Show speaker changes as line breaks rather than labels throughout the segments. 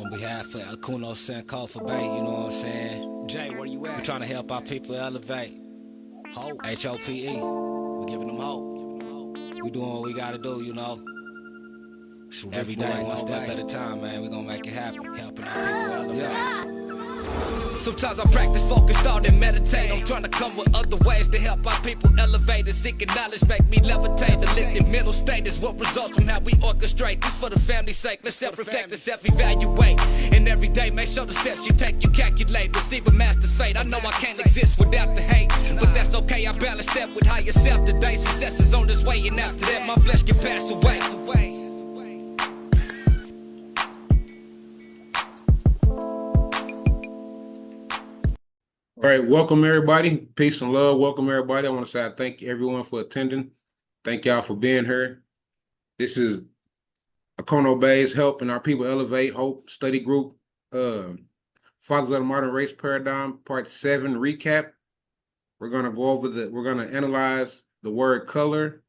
On behalf of Akono, Sankofa, you know what I'm saying? Jay, where you at? We're trying to help our people elevate. Hope. HOPE. We're giving them hope. We doing what we gotta do, you know. Every day, one step at a time, man. We gonna make it happen. Helping our people elevate. Yeah. Sometimes I practice focus, thought, and meditate. I'm trying to come with other ways to help our people elevate and seeking knowledge, make me levitate. The lifted mental state is what results from how we orchestrate. This for the family's sake. Let's self-reflect and self-evaluate. And every day, make sure the steps you take, you calculate. Receive a master's fate. I know I can't exist without the hate, but that's okay. I balance that with higher self today. Success is on this way, and after that, my flesh can pass away.
All right, welcome everybody. Peace and love. Welcome everybody. I want to say I thank everyone for attending. Thank y'all for being here. This is Akono Bay's Helping Our People Elevate Hope Study Group. Fathers of the Modern Race Paradigm, Part 7 recap. We're going to go over we're going to analyze the word color.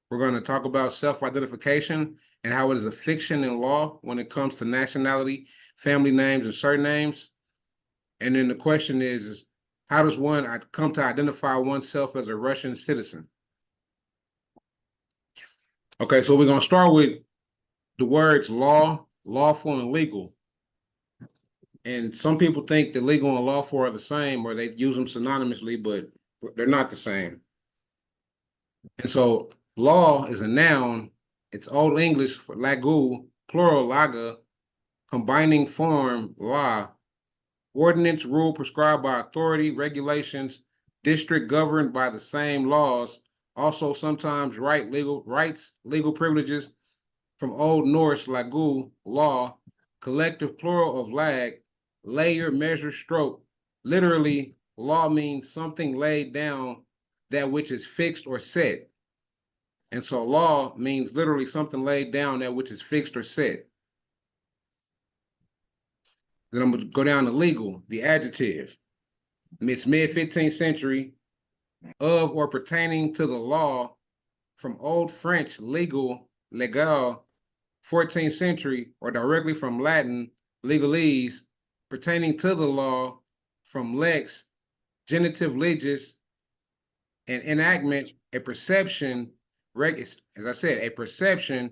We're going to talk about self-identification and how it is a fiction in law when it comes to nationality, family names, and surnames. And then the question is how does one come to identify oneself as a Russian citizen? Okay, so we're going to start with the words law, lawful, and legal. And some people think that legal and lawful are the same, or they use them synonymously, but they're not the same. And so law is a noun. It's Old English for lagu, plural laga, combining form law. Ordinance, rule prescribed by authority, regulations, district governed by the same laws, also sometimes rights, legal privileges, from Old Norse lagu, law, collective plural of lag, layer, measure, stroke. Literally, law means something laid down, that which is fixed or set. And so law means literally something laid down, that which is fixed or set. Then I'm going to go down to legal, the adjective. It's mid-15th century, of or pertaining to the law, from Old French legal, legal, 14th century, or directly from Latin, legalese, pertaining to the law, from lex, genitive legis, an enactment, a perception, as I said, a perception,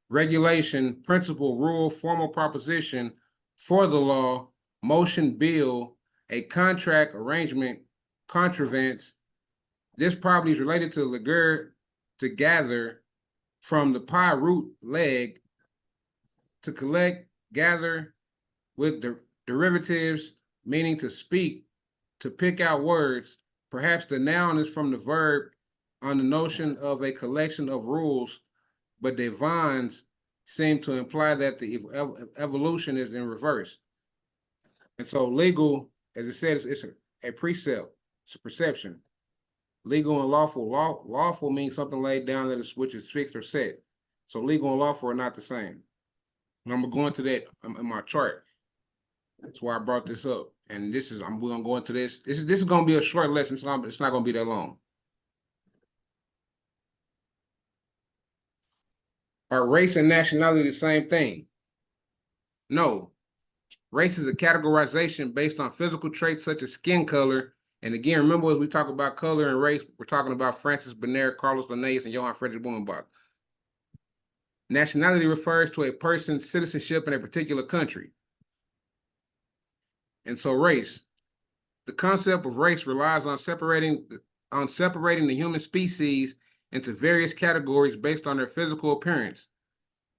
regulation, principle, rule, formal proposition, for the law, motion, bill, a contract, arrangement, contrivance. This probably is related to leger, to gather, from the pi root leg, to collect, gather, with the derivatives, meaning to speak, to pick out words. Perhaps the noun is from the verb on the notion of a collection of rules, but the vines seem to imply that the evolution is in reverse. And so legal, as it said, it's a precept, it's a perception. Legal and lawful. Lawful means something laid down which is fixed or set. So legal and lawful are not the same. And I'm going to go into that in my chart. That's why I brought this up. And we're going to go into this. This is going to be a short lesson. It's not going to be that long. Are race and nationality the same thing? No. Race is a categorization based on physical traits such as skin color. And again, remember, as we talk about color and race, we're talking about Francis Bernard, Carlos Linnaeus, and Johann Friedrich Blumenbach. Nationality refers to a person's citizenship in a particular country. And so race, the concept of race relies on separating the human species into various categories based on their physical appearance.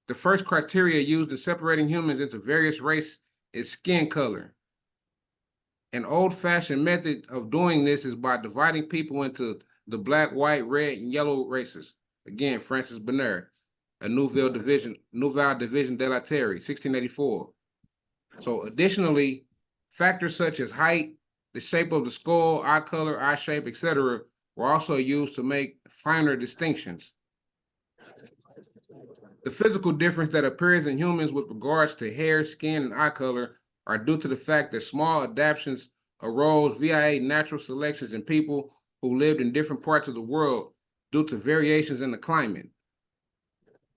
The first criteria used in separating humans into various races is skin color. An old-fashioned method of doing this is by dividing people into the black, white, red, and yellow races. Again, Francis Bernard, a Nouvelle Division de la Terre, 1684. So additionally, factors such as height, the shape of the skull, eye color, eye shape, etc., were also used to make finer distinctions. The physical difference that appears in humans with regards to hair, skin, and eye color are due to the fact that small adaptations arose via natural selections in people who lived in different parts of the world due to variations in the climate.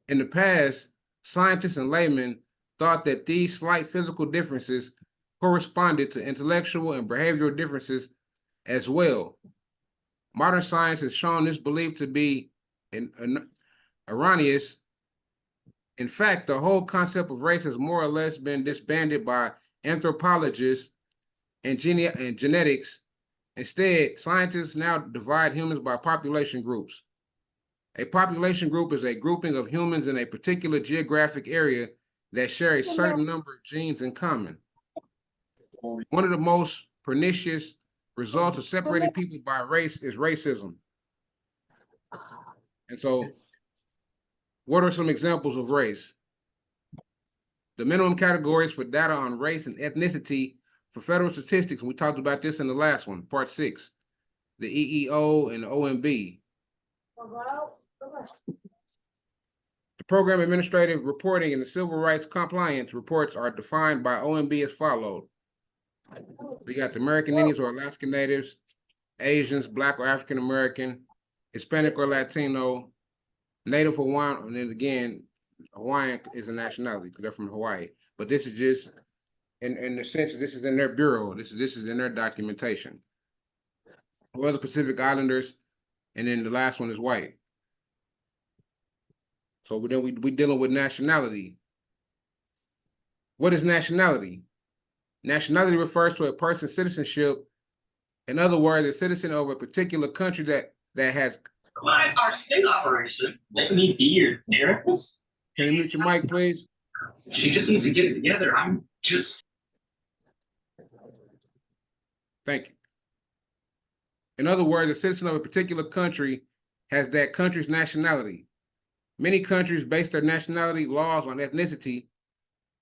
In the past, scientists and laymen thought that these slight physical differences corresponded to intellectual and behavioral differences as well. Modern science has shown this belief to be erroneous. In fact, the whole concept of race has more or less been disbanded by anthropologists and genetics. Instead, scientists now divide humans by population groups. A population group is a grouping of humans in a particular geographic area that share a certain number of genes in common. One of the most pernicious results of separating people by race is racism. And so, what are some examples of race? The minimum categories for data on race and ethnicity for federal statistics, we talked about this in the last one, part 6, the EEO and the OMB. The Program Administrative Reporting and the Civil Rights Compliance reports are defined by OMB as follows. We got the American Indians or Alaskan Natives, Asians, Black or African American, Hispanic or Latino, Native Hawaiian, and then again, Hawaiian is a nationality because they're from Hawaii. But this is just, in the sense, this is in their bureau. This is in their documentation. Or the Pacific Islanders, and then the last one is white. So then we dealing with nationality. What is nationality? Nationality refers to a person's citizenship. In other words, a citizen of a particular country that has.
Our sting operation. Let me be your therapist.
Can you mute your mic, please?
She just needs to get it together. I'm just.
Thank you. In other words, a citizen of a particular country has that country's nationality. Many countries base their nationality laws on ethnicity.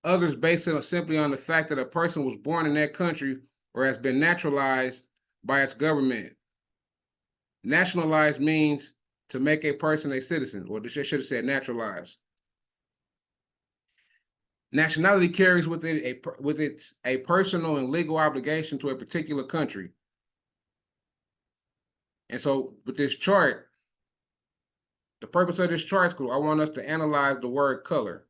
Others base it simply on the fact that a person was born in that country or has been naturalized by its government. Nationalized means to make a person a citizen, or they should have said naturalized. Nationality carries with it a personal and legal obligation to a particular country. And so with this chart, the purpose of this chart school, I want us to analyze the word color.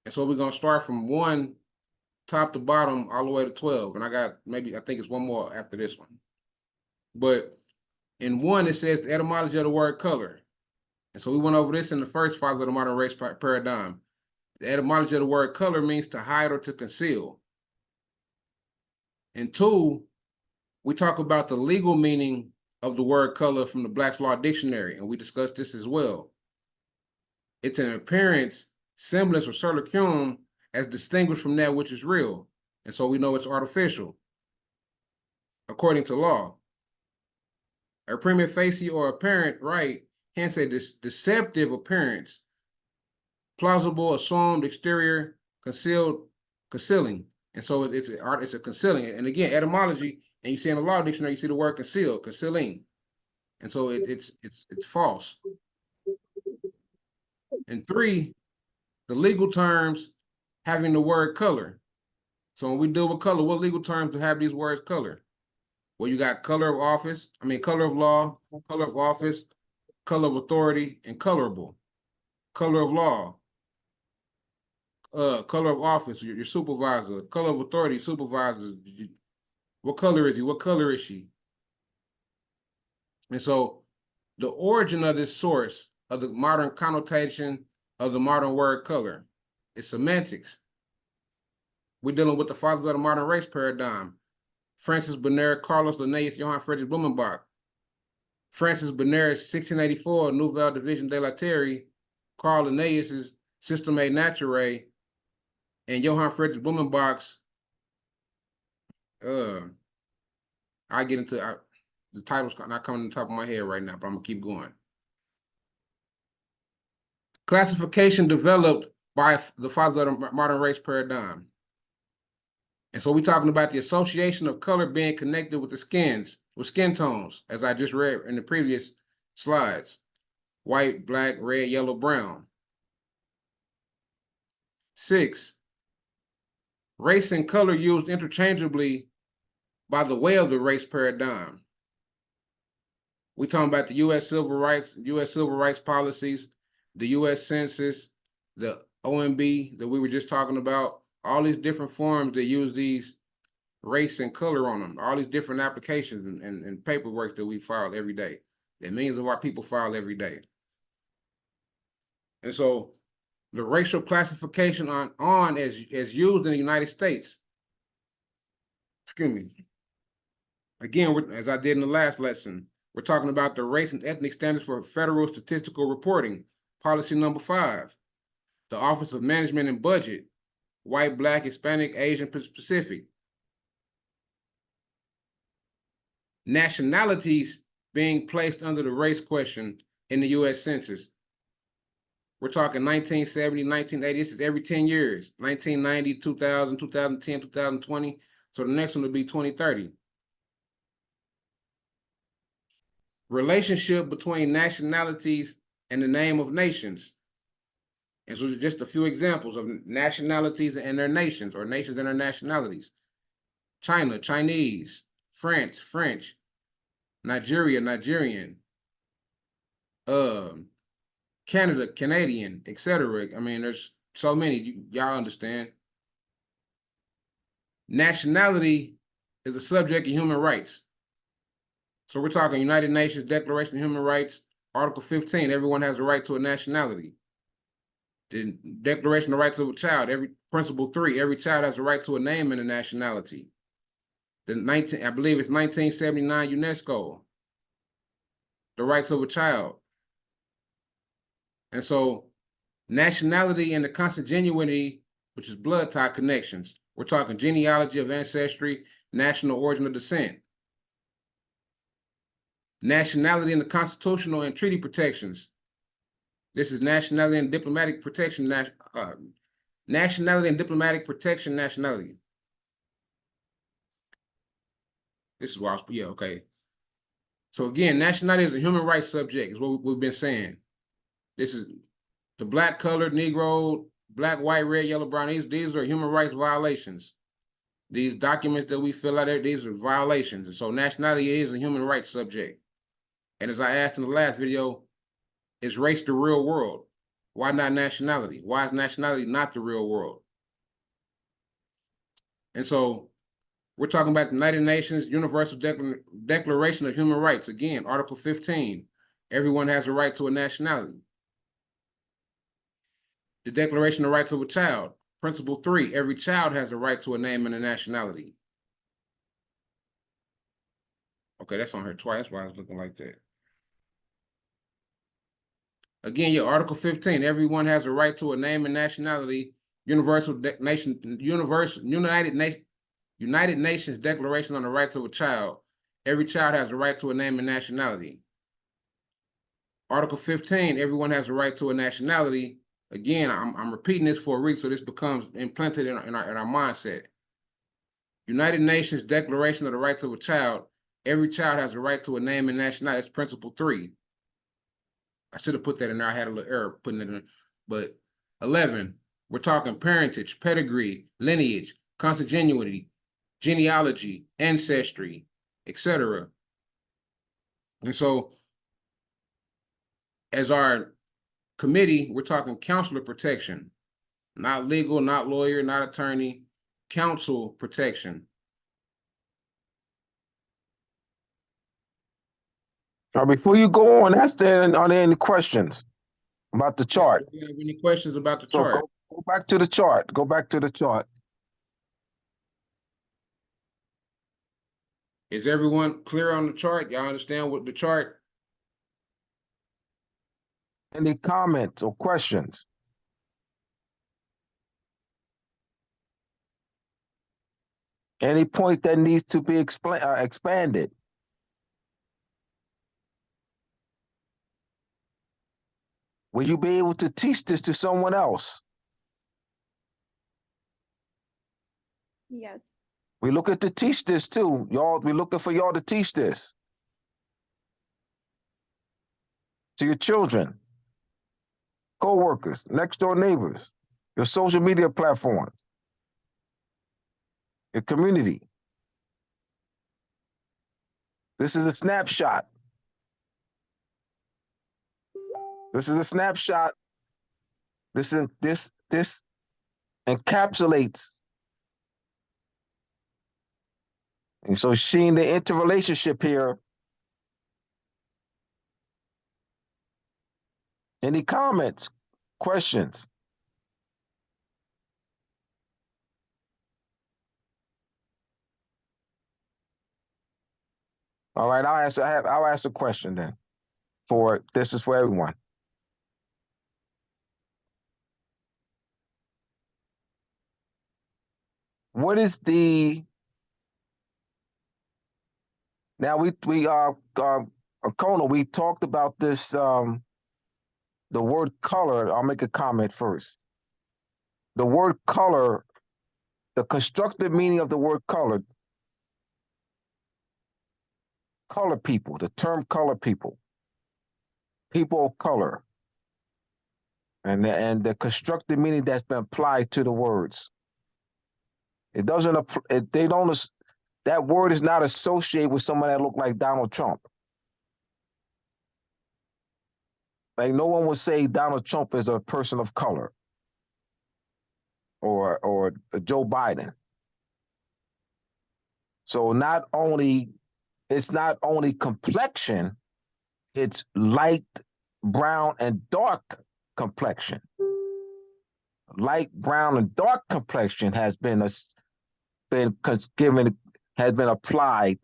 And so we're going to start from 1 top to bottom all the way to 12. And I think it's one more after this one. But in 1, it says the etymology of the word color. And so we went over this in the first Fathers of the Modern Race paradigm. The etymology of the word color means to hide or to conceal. In 2, we talk about the legal meaning of the word color from the Black's Law Dictionary, and we discussed this as well. It's an appearance, semblance, or circumlocution as distinguished from that which is real. And so we know it's artificial, according to law. A prima facie or apparent right, hence a deceptive appearance, plausible, assumed, exterior, concealing. And so it's a concealing. And again, etymology, and you see in the law dictionary, you see the word conceal, concealing. And so it's false. And 3, the legal terms having the word color. So when we deal with color, what legal terms do have these words color? Well, you got color of office, color of law, color of office, color of authority, and colorable. Color of law, color of office, your supervisor, color of authority, supervisor. What color is he? What color is she? And so the origin of this source of the modern connotation of the modern word color is semantics. We're dealing with the fathers of the modern race paradigm. Francis Bernier, Carlos Linnaeus, Johann Friedrich Blumenbach. Francis Bernier's 1684 Nouvelle Division de la Terre, Carl Linnaeus's Système Naturel, and Johann Friedrich Blumenbach's, I get into the title's not coming to the top of my head right now, but I'm gonna keep going. Classification developed by the fathers of the modern race paradigm. And so we're talking about the association of color being connected with skin tones, as I just read in the previous slides. White, black, red, yellow, brown. 6, race and color used interchangeably by the way of the race paradigm. We're talking about the U.S. civil rights policies, the U.S. Census, the OMB that we were just talking about, all these different forms that use these race and color on them, all these different applications and paperwork that we file every day, that millions of our people file every day. And so the racial classification as used in the United States, excuse me, again, as I did in the last lesson, we're talking about the race and ethnic standards for federal statistical reporting, policy number 5, the Office of Management and Budget, white, Black, Hispanic, Asian, Pacific. Nationalities being placed under the race question in the US Census. We're talking 1970, 1980, this is every 10 years, 1990, 2000, 2010, 2020. So the next one will be 2030. Relationship between nationalities and the name of nations. And so just a few examples of nationalities and their nations, or nations and their nationalities. China, Chinese, France, French, Nigeria, Nigerian, Canada, Canadian, etc. I mean, there's so many, y'all understand. Nationality is a subject of human rights. So we're talking United Nations Declaration of Human Rights, Article 15, everyone has a right to a nationality. The Declaration of Rights of a Child, Principle 3, every child has a right to a name and a nationality. I believe it's 1979 UNESCO, the rights of a child. And so nationality and the consanguinity, which is blood tie connections. We're talking genealogy of ancestry, national origin of descent. Nationality and the constitutional and treaty protections. This is nationality and diplomatic protection, nationality and diplomatic protection nationality. This is why, yeah, okay. So again, nationality is a human rights subject, is what we've been saying. This is the Black, colored, Negro, Black, white, red, yellow, brown. These are human rights violations. These documents that we fill out there, these are violations. And so nationality is a human rights subject. And as I asked in the last video, is race the real world? Why not nationality? Why is nationality not the real world? And so we're talking about the United Nations Universal Declaration of Human Rights. Again, Article 15, everyone has a right to a nationality. The Declaration of Rights of a Child, Principle 3, every child has a right to a name and a nationality. Okay, that's on here twice, that's why I was looking like that. Again, your Article 15, everyone has a right to a name and nationality. United Nations Declaration on the Rights of a Child. Every child has a right to a name and nationality. Article 15, everyone has a right to a nationality. Again, I'm repeating this for a reason, so this becomes implanted in our mindset. United Nations Declaration of the Rights of a Child. Every child has a right to a name and nationality. That's Principle 3. I should have put that in there. I had a little error putting it in. But 11, we're talking parentage, pedigree, lineage, consanguinity, genealogy, ancestry, etc. And so as our committee, we're talking counselor protection, not legal, not lawyer, not attorney, counsel protection.
Now, before you go on, are there any questions about the chart?
Do you have any questions about the chart?
Go back to the chart. Go back to the chart.
Is everyone clear on the chart? Y'all understand what the chart?
Any comments or questions? Any point that needs to be expanded? Will you be able to teach this to someone else?
Yes.
We're looking to teach this too. Y'all, we're looking for y'all to teach this to your children, co-workers, next door neighbors, your social media platforms, your community. This is a snapshot. This is a snapshot. This this encapsulates. And so seeing the interrelationship here. Any comments, questions? All right, I'll ask the question then. This is for everyone. What is the now we Akono, we talked about this the word color. I'll make a comment first. The word color, the constructive meaning of the word color people, the term color people of color, and the constructive meaning that's been applied to the words. It doesn't, they don't, that word is not associated with someone that looked like Donald Trump. Like no one would say Donald Trump is a person of color or Joe Biden. So it's not only complexion, it's light brown and dark complexion. Light brown and dark complexion has been applied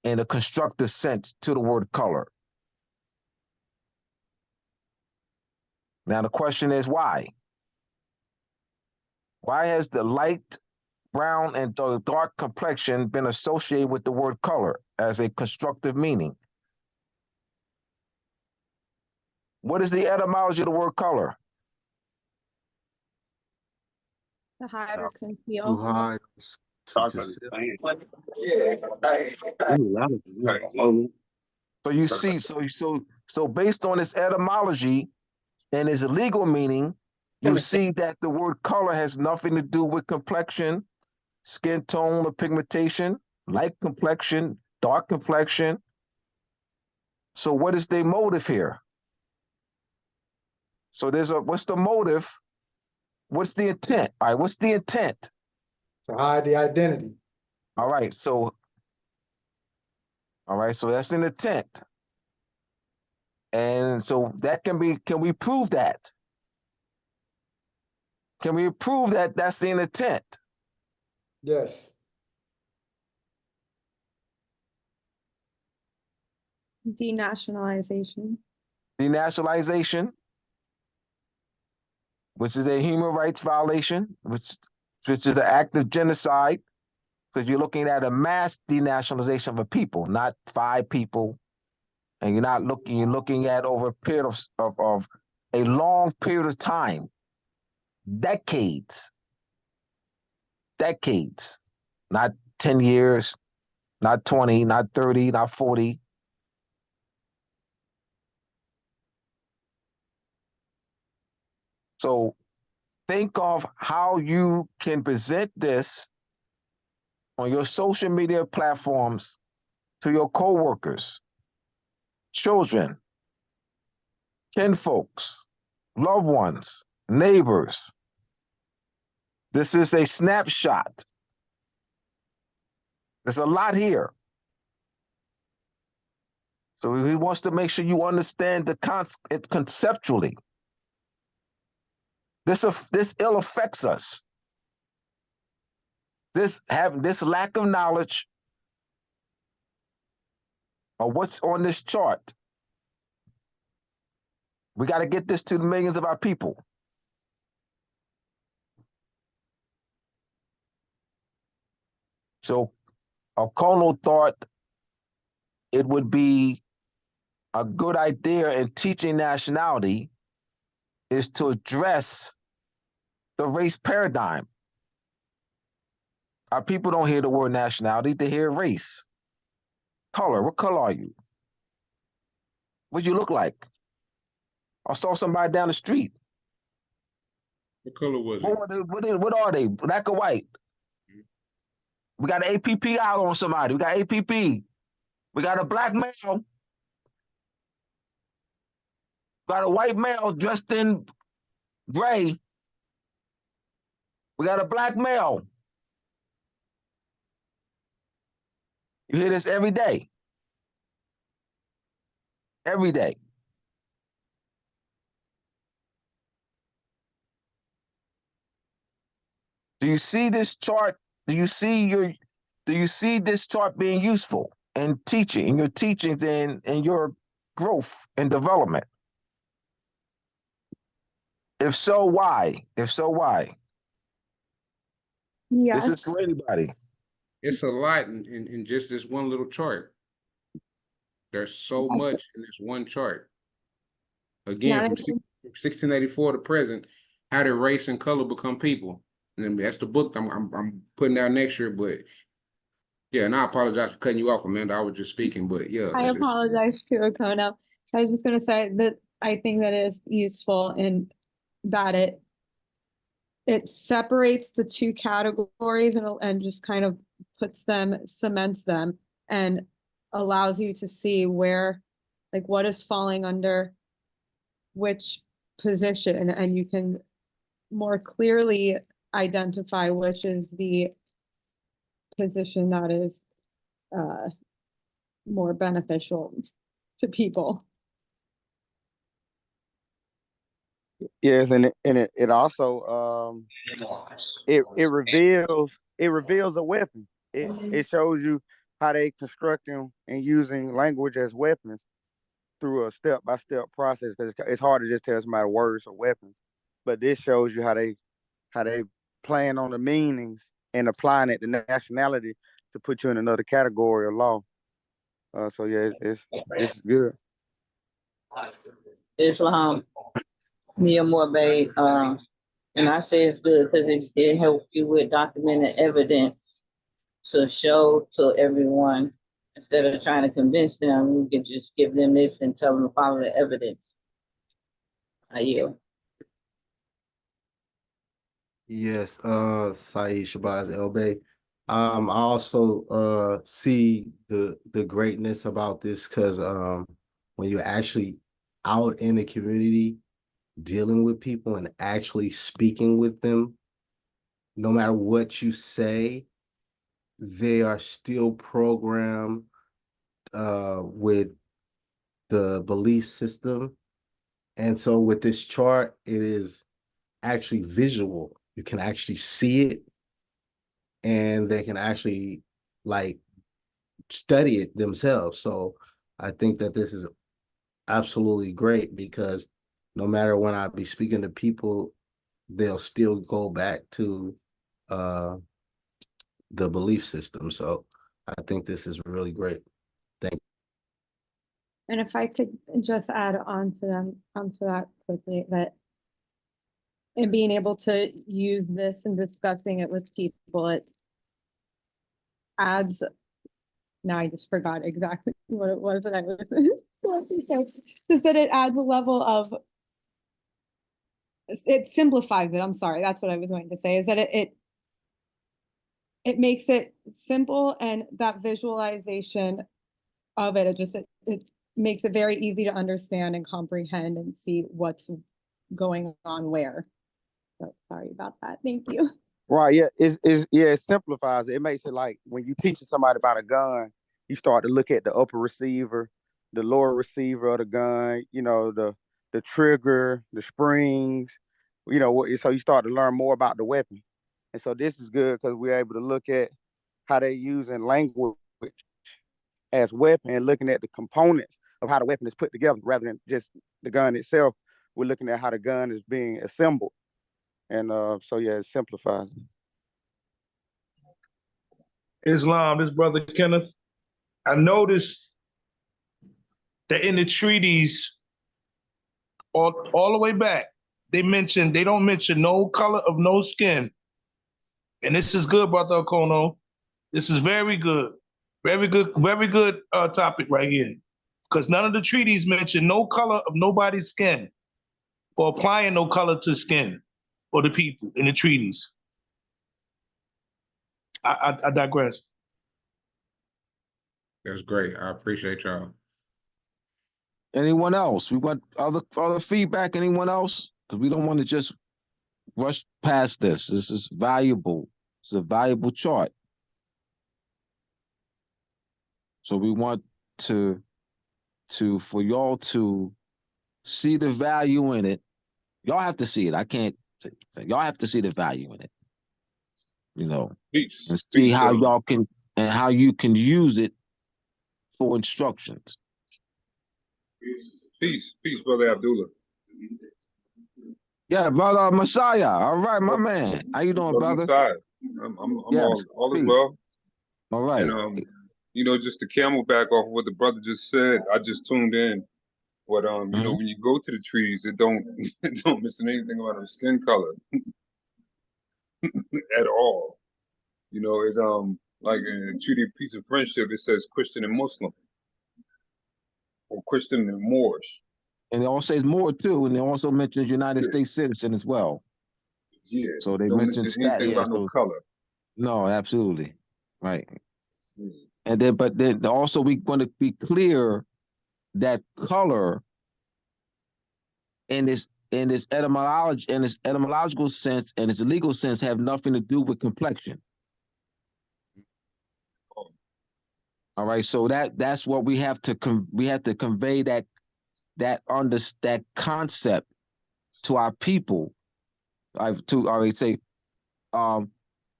in a constructive sense to the word color. Now the question is why? Why has the light brown and the dark complexion been associated with the word color as a constructive meaning? What is the etymology of the word color?
To hide or
To
conceal.
hide, to conceal.
So you see, so based on its etymology and its legal meaning, you see that the word color has nothing to do with complexion, skin tone, or pigmentation, light complexion, dark complexion. So what is the motive here? So what's the motive? What's the intent? All right, what's the intent?
To hide the identity.
All right, so that's an intent. And so that can we prove that? Can we prove that that's the intent?
Yes.
Denationalization.
Denationalization, which is a human rights violation, which is an act of genocide, because you're looking at a mass denationalization of a people, not 5 people, and you're looking at over a period of a long period of time, decades, not 10 years, not 20, not 30, not 40. So think of how you can present this on your social media platforms to your coworkers, children, kinfolks, loved ones, neighbors. This is a snapshot. There's a lot here. So he wants to make sure you understand the concept conceptually. This ill affects us. This lack of knowledge of what's on this chart. We got to get this to the millions of our people. So Akono thought it would be a good idea in teaching nationality is to address the race paradigm. Our people don't hear the word nationality, they hear race. Color, what color are you? What do you look like? I saw somebody down the street.
What color was it?
What are they? Black or white? We got an APP out on somebody. We got APP. We got a black male. Got a white male dressed in gray. We got a black male. You hear this every day. Every day. Do you see this chart? Do you see this chart being useful in teaching, in your teachings and in your growth and development? If so, why? If so, why?
Yes.
This is for anybody.
It's a lot in just this one little chart. There's so much in this one chart. Again,
Now,
from 1684 to present, how did race and color become people? And then that's the book I'm putting out next year. But yeah, and I apologize for cutting you off, Amanda. I was just speaking, but yeah,
I apologize to Akono. I was just going to say that I think that is useful in that it separates the two categories and just kind of cements them, and allows you to see where, like, what is falling under which position, and you can more clearly identify which is the position that is more beneficial to people.
Yes, and it also it reveals a weapon. It shows you how they constructing and using language as weapons through a step-by-step process, because it's hard to just tell somebody words or weapons. But this shows you how they playing on the meanings and applying it to nationality to put you in another category of law. So yeah, it's good.
Islam, Mia Morbe, and I say it's good because it helps you with documented evidence to show to everyone. Instead of trying to convince them, you can just give them this and tell them to follow the evidence. I yield.
Yes, Saeed Shabazz Elbey. I also see the greatness about this because when you're actually out in the community dealing with people and actually speaking with them, no matter what you say, they are still programmed with the belief system. And so with this chart, it is actually visual. You can actually see it, and they can actually like study it themselves. So I think that this is absolutely great because no matter when I be speaking to people, they'll still go back to the belief system. So I think this is really great. Thank you.
And if I could just add on to that quickly, that and being able to use this and discussing it with people, it adds, now I just forgot exactly what it was that I was just that it adds a level of, it simplifies it. I'm sorry, that's what I was going to say, is that it makes it simple, and that visualization of it, it makes it very easy to understand and comprehend and see what's going on where. So sorry about that. Thank you.
Right, yeah, it simplifies it. It makes it like when you teach somebody about a gun, you start to look at the upper receiver, the lower receiver of the gun, the trigger, the springs, so you start to learn more about the weapon. And so this is good because we're able to look at how they're using language as weapon and looking at the components of how the weapon is put together rather than just the gun itself. We're looking at how the gun is being assembled. And so yeah, it simplifies it.
Islam, this brother Kenneth, I noticed that in the treaties, all the way back, they don't mention no color of no skin. And this is good, brother Akono. This is very good. Very good topic right here. Because none of the treaties mention no color of nobody's skin or applying no color to skin or the people in the treaties. I digress.
that's great. I appreciate y'all.
Anyone else? We want other feedback. Anyone else? Because we don't want to just rush past this. This is valuable. It's a valuable chart. So we want to for y'all to see the value in it. Y'all have to see it. I can't say y'all have to see the value in it. You know,
Peace.
and see
Peace,
how y'all can and how you can use it for instructions.
Peace, brother Abdullah.
Yeah, brother Messiah. All right, my man. How you doing, brother?
Side. I'm
Yes,
all is
peace.
well.
All right.
And you know, just to camelback off of what the brother just said, I just tuned in. But you know, when you go to the trees, it don't it don't mention anything about the skin color at all. You know, it's like in a treaty piece of friendship, it says Christian and Muslim, or Christian and Moorish.
And it also says more too, and it also mentions United States citizen as well.
Yeah.
So they
Don't
mentioned
mention anything about no color.
No, absolutely. Right. And then but then also we want to be clear that color in its etymological sense and its legal sense have nothing to do with complexion. All right, so that's what we have to convey that concept to our people.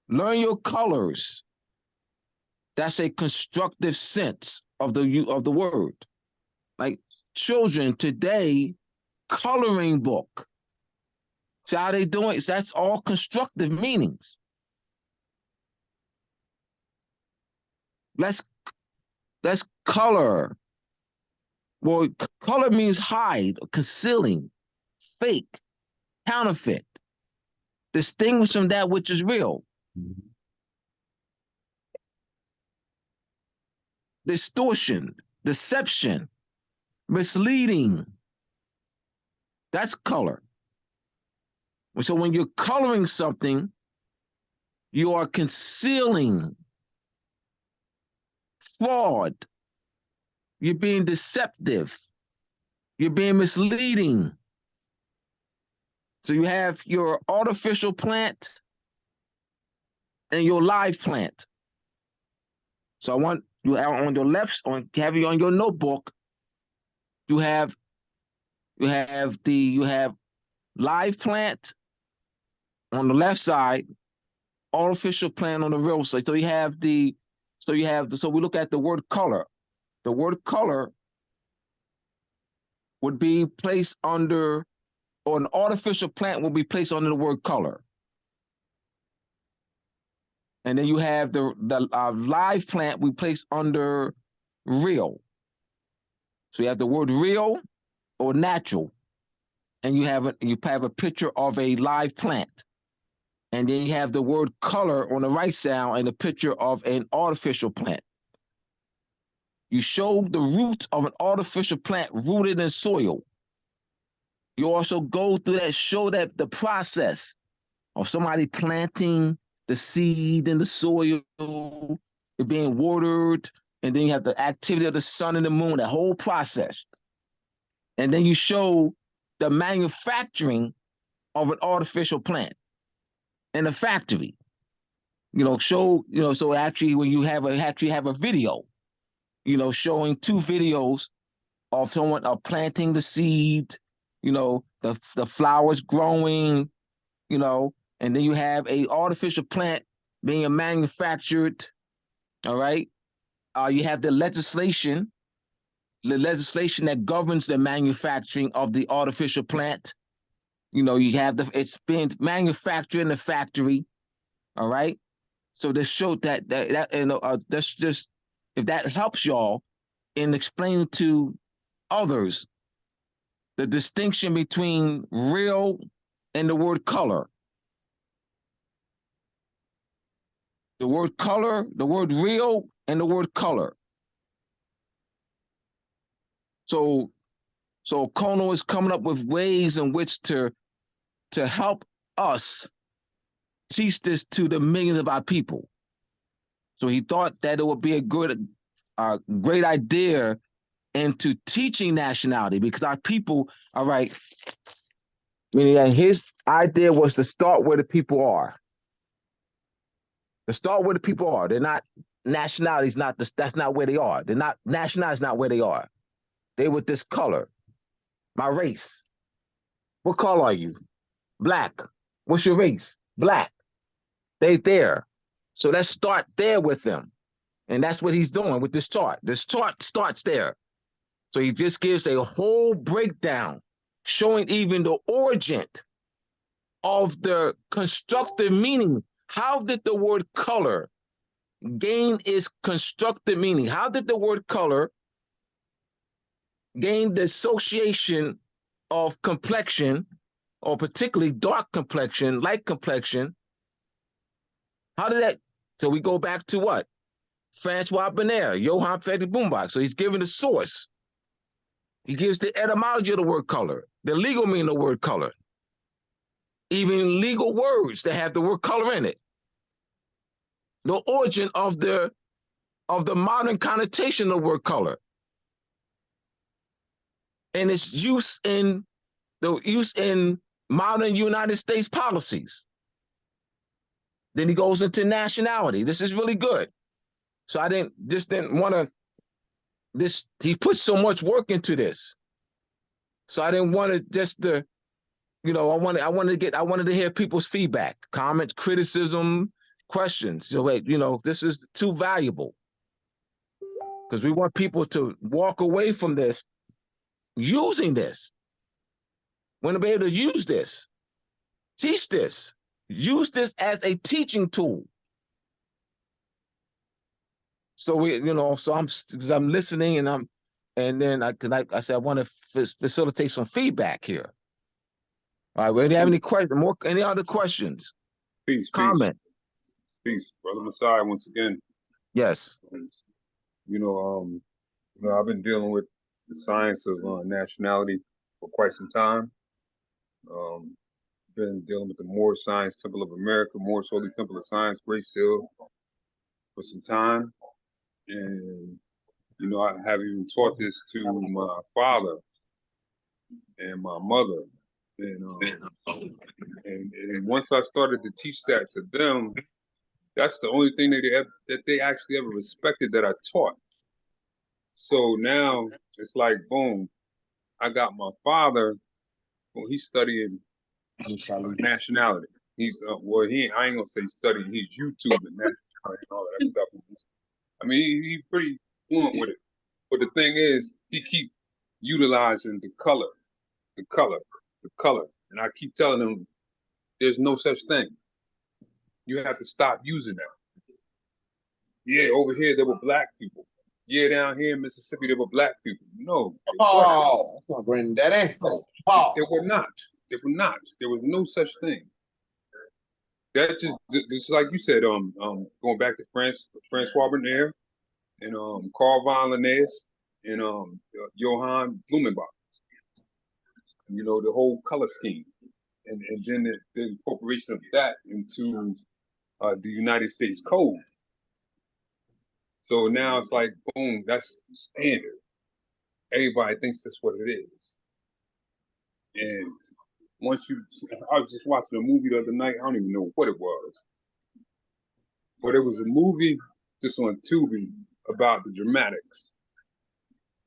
Learn your colors. That's a constructive sense of the word. Like children today, coloring book. See how they doing? That's all constructive meanings. Let's color. Well, color means hide, concealing, fake, counterfeit, distinguish from that which is real. Distortion, deception, misleading. That's color. So when you're coloring something, you are concealing fraud. You're being deceptive. You're being misleading. So you have your artificial plant and your live plant. So I want you on your left, have you on your notebook, you have live plant on the left side, artificial plant on the real side. So we look at the word color. The word color would be placed under, or an artificial plant will be placed under the word color. And then you have the live plant we place under real. So you have the word real or natural, and you have a picture of a live plant. And then you have the word color on the right side and a picture of an artificial plant. You show the roots of an artificial plant rooted in soil. You also go through that, show that the process of somebody planting the seed in the soil, it being watered, and then you have the activity of the sun and the moon, that whole process. And then you show the manufacturing of an artificial plant in a factory. So actually when you have a video, showing two videos of someone planting the seed, the flowers growing, and then you have a artificial plant being manufactured. All right. You have the legislation that governs the manufacturing of the artificial plant. You have it's being manufactured in the factory. All right. So this showed that's just, if that helps y'all in explaining to others the distinction between real and the word color. The word color, the word real, and the word color. So Akono is coming up with ways in which to help us teach this to the millions of our people. So he thought that it would be a great idea into teaching nationality, because our people, all right, Meaning that his idea was to start where the people are. To start where the people are. They're not nationalities, that's not where they are. They're not nationalities, not where they are. They with this color. My race. What color are you? Black. What's your race? Black. They there. So let's start there with them. And that's what he's doing with this chart. This chart starts there. So he just gives a whole breakdown showing even the origin of the constructive meaning. How did the word color gain its constructive meaning? How did the word color gain the association of complexion, or particularly dark complexion, light complexion? How did that? So we go back to what? Francois Benaire, Johann Friedrich Bumbach. So he's giving the source. He gives the etymology of the word color, the legal meaning of the word color, even legal words that have the word color in it. The origin of the modern connotation of the word color, and its use in modern United States policies. Then he goes into nationality. This is really good. So I didn't want to. He put so much work into this. So I didn't want to just I wanted to hear people's feedback, comments, criticism, questions. So wait, this is too valuable because we want people to walk away from this using this. We want to be able to use this, teach this, use this as a teaching tool. So I'm listening and then I said I want to facilitate some feedback here. All right, we do you have any questions? Any other questions?
Peace,
comment.
Peace, Brother Messiah, once again.
Yes.
I've been dealing with the science of nationality for quite some time. Been dealing with the Moorish Science Temple of America, Moorish Holy Temple of Science, Great Seal, for some time. And, I have even taught this to my father and my mother. And once I started to teach that to them, that's the only thing that they actually ever respected that I taught. So now it's like, boom, I got my father, he's studying nationality. He's, I ain't gonna say studying, he's YouTubing nationality and all that stuff. I mean, he's pretty fluent with it. But the thing is, he keep utilizing the color. And I keep telling him, there's no such thing. You have to stop using that. Yeah, over here, there were black people. Yeah, down here in Mississippi, there were black people. No.
Oh, that's my granddaddy.
There were not. There were not. There was no such thing. That just like you said, going back to Francois Bernier and Carl von Linnaeus and Johann Blumenbach. The whole color scheme. And then the incorporation of that into the United States Code. So now it's like, boom, that's standard. Everybody thinks that's what it is. And I was just watching a movie the other night. I don't even know what it was. But it was a movie just on Tubi about the dramatics.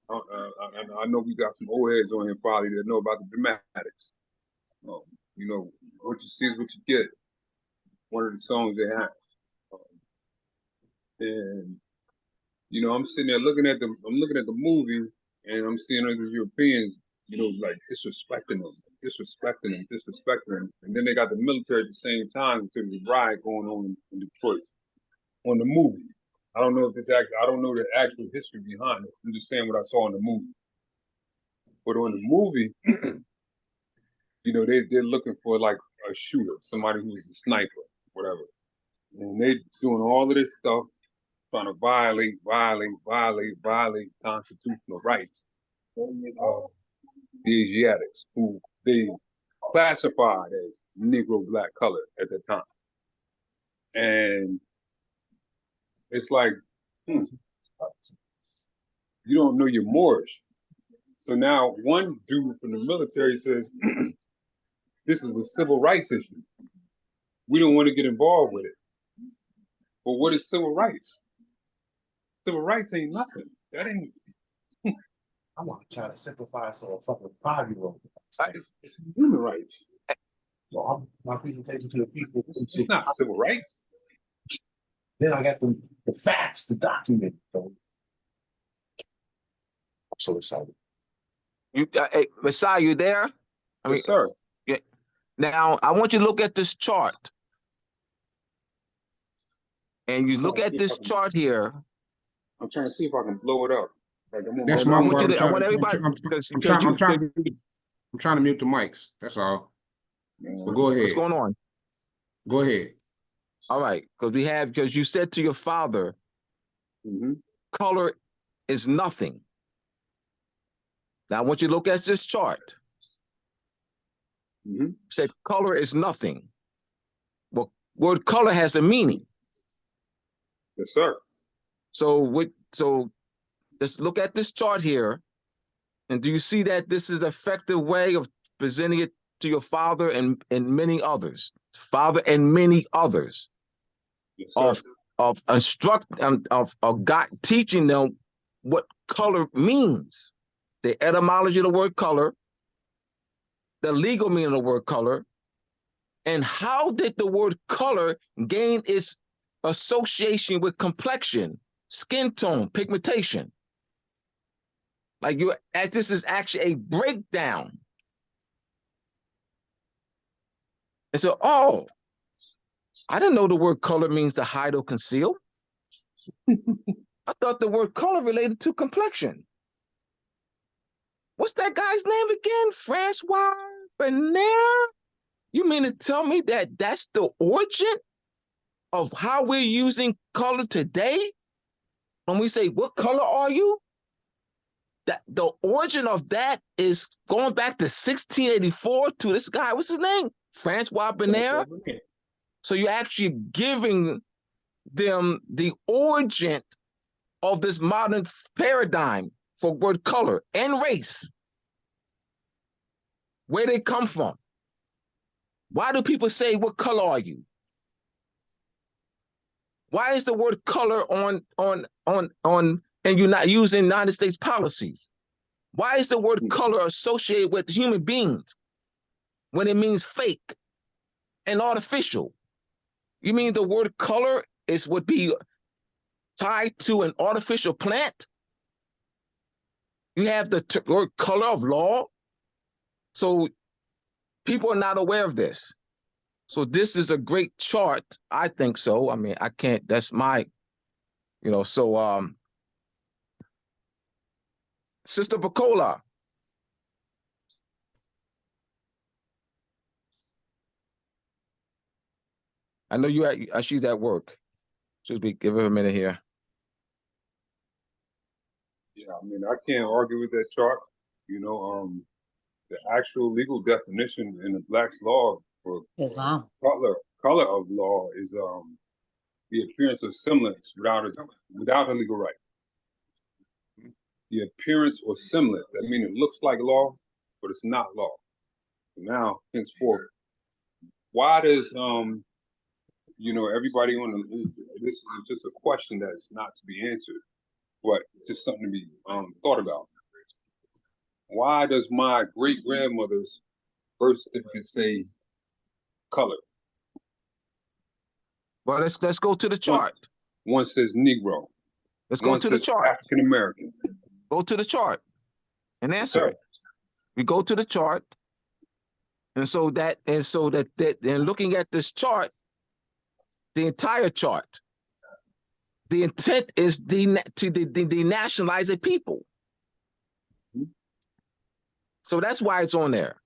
I know we got some old heads on here probably that know about the dramatics. What you see is what you get. One of the songs they have. And I'm sitting there looking at the movie, and I'm seeing other Europeans, like disrespecting them. And then they got the military at the same time until there's a riot going on in Detroit on the movie. I don't know the actual history behind it. I'm just saying what I saw in the movie. But on the movie, they're looking for like a shooter, somebody who's a sniper, whatever. And they doing all of this stuff, trying to violate constitutional rights of the Asiatics, who they classified as Negro black color at the time. And it's like, you don't know your Moorish. So now one dude from the military says, this is a civil rights issue. We don't want to get involved with it. But what is civil rights? Civil rights ain't nothing. That ain't.
I want to try to simplify so a fucking 5-year-old.
It's human rights.
So my presentation to the people.
It's not civil rights.
Then I got the facts, the document. So I'm so excited.
You, hey, Messiah, you there?
Yes, sir.
Yeah. Now I want you to look at this chart, and you look at this chart here.
I'm trying to see if I can blow it up. Like
That's
I
my
want
fault.
you to, I want everybody because
I'm trying to mute the mics. That's all. So go ahead.
What's going on?
Go ahead.
All right, because you said to your father, color is nothing. Now I want you to look at this chart. Said color is nothing. Well, word color has a meaning.
Yes, sir.
So let's look at this chart here. And do you see that this is an effective way of presenting it to your father and many others? Father and many others.
Yes, sir.
of God teaching them what color means, the etymology of the word color, the legal meaning of the word color, and how did the word color gain its association with complexion, skin tone, pigmentation. Like this is actually a breakdown. And so, oh, I didn't know the word color means to hide or conceal. I thought the word color related to complexion. What's that guy's name again? Francois Bernier? You mean to tell me that that's the origin of how we're using color today? When we say, what color are you? That the origin of that is going back to 1684 to this guy, what's his name? Francois Bernier. So you're actually giving them the origin of this modern paradigm for word color and race. Where they come from. Why do people say, what color are you? Why is the word color and you're not using United States policies? Why is the word color associated with human beings when it means fake and artificial? You mean the word color would be tied to an artificial plant? You have the word color of law. So people are not aware of this. So this is a great chart. I think so. I mean, I can't, that's my, so Sister Bacola. I know she's at work. Give her a minute here.
Yeah, I mean, I can't argue with that chart. The actual legal definition in the Black's law for color of law is the appearance of semblance without a legal right. The appearance or semblance, that means it looks like law, but it's not law. Now, henceforth, why does everybody this is just a question that's not to be answered, but just something to be thought about. Why does my great grandmother's birth certificate say color?
Well, let's go to the chart.
One says Negro.
Let's go to the chart.
African American.
Go to the chart and answer it. We go to the chart, and looking at this chart, the entire chart, the intent is to denationalize a people. So that's why it's on there.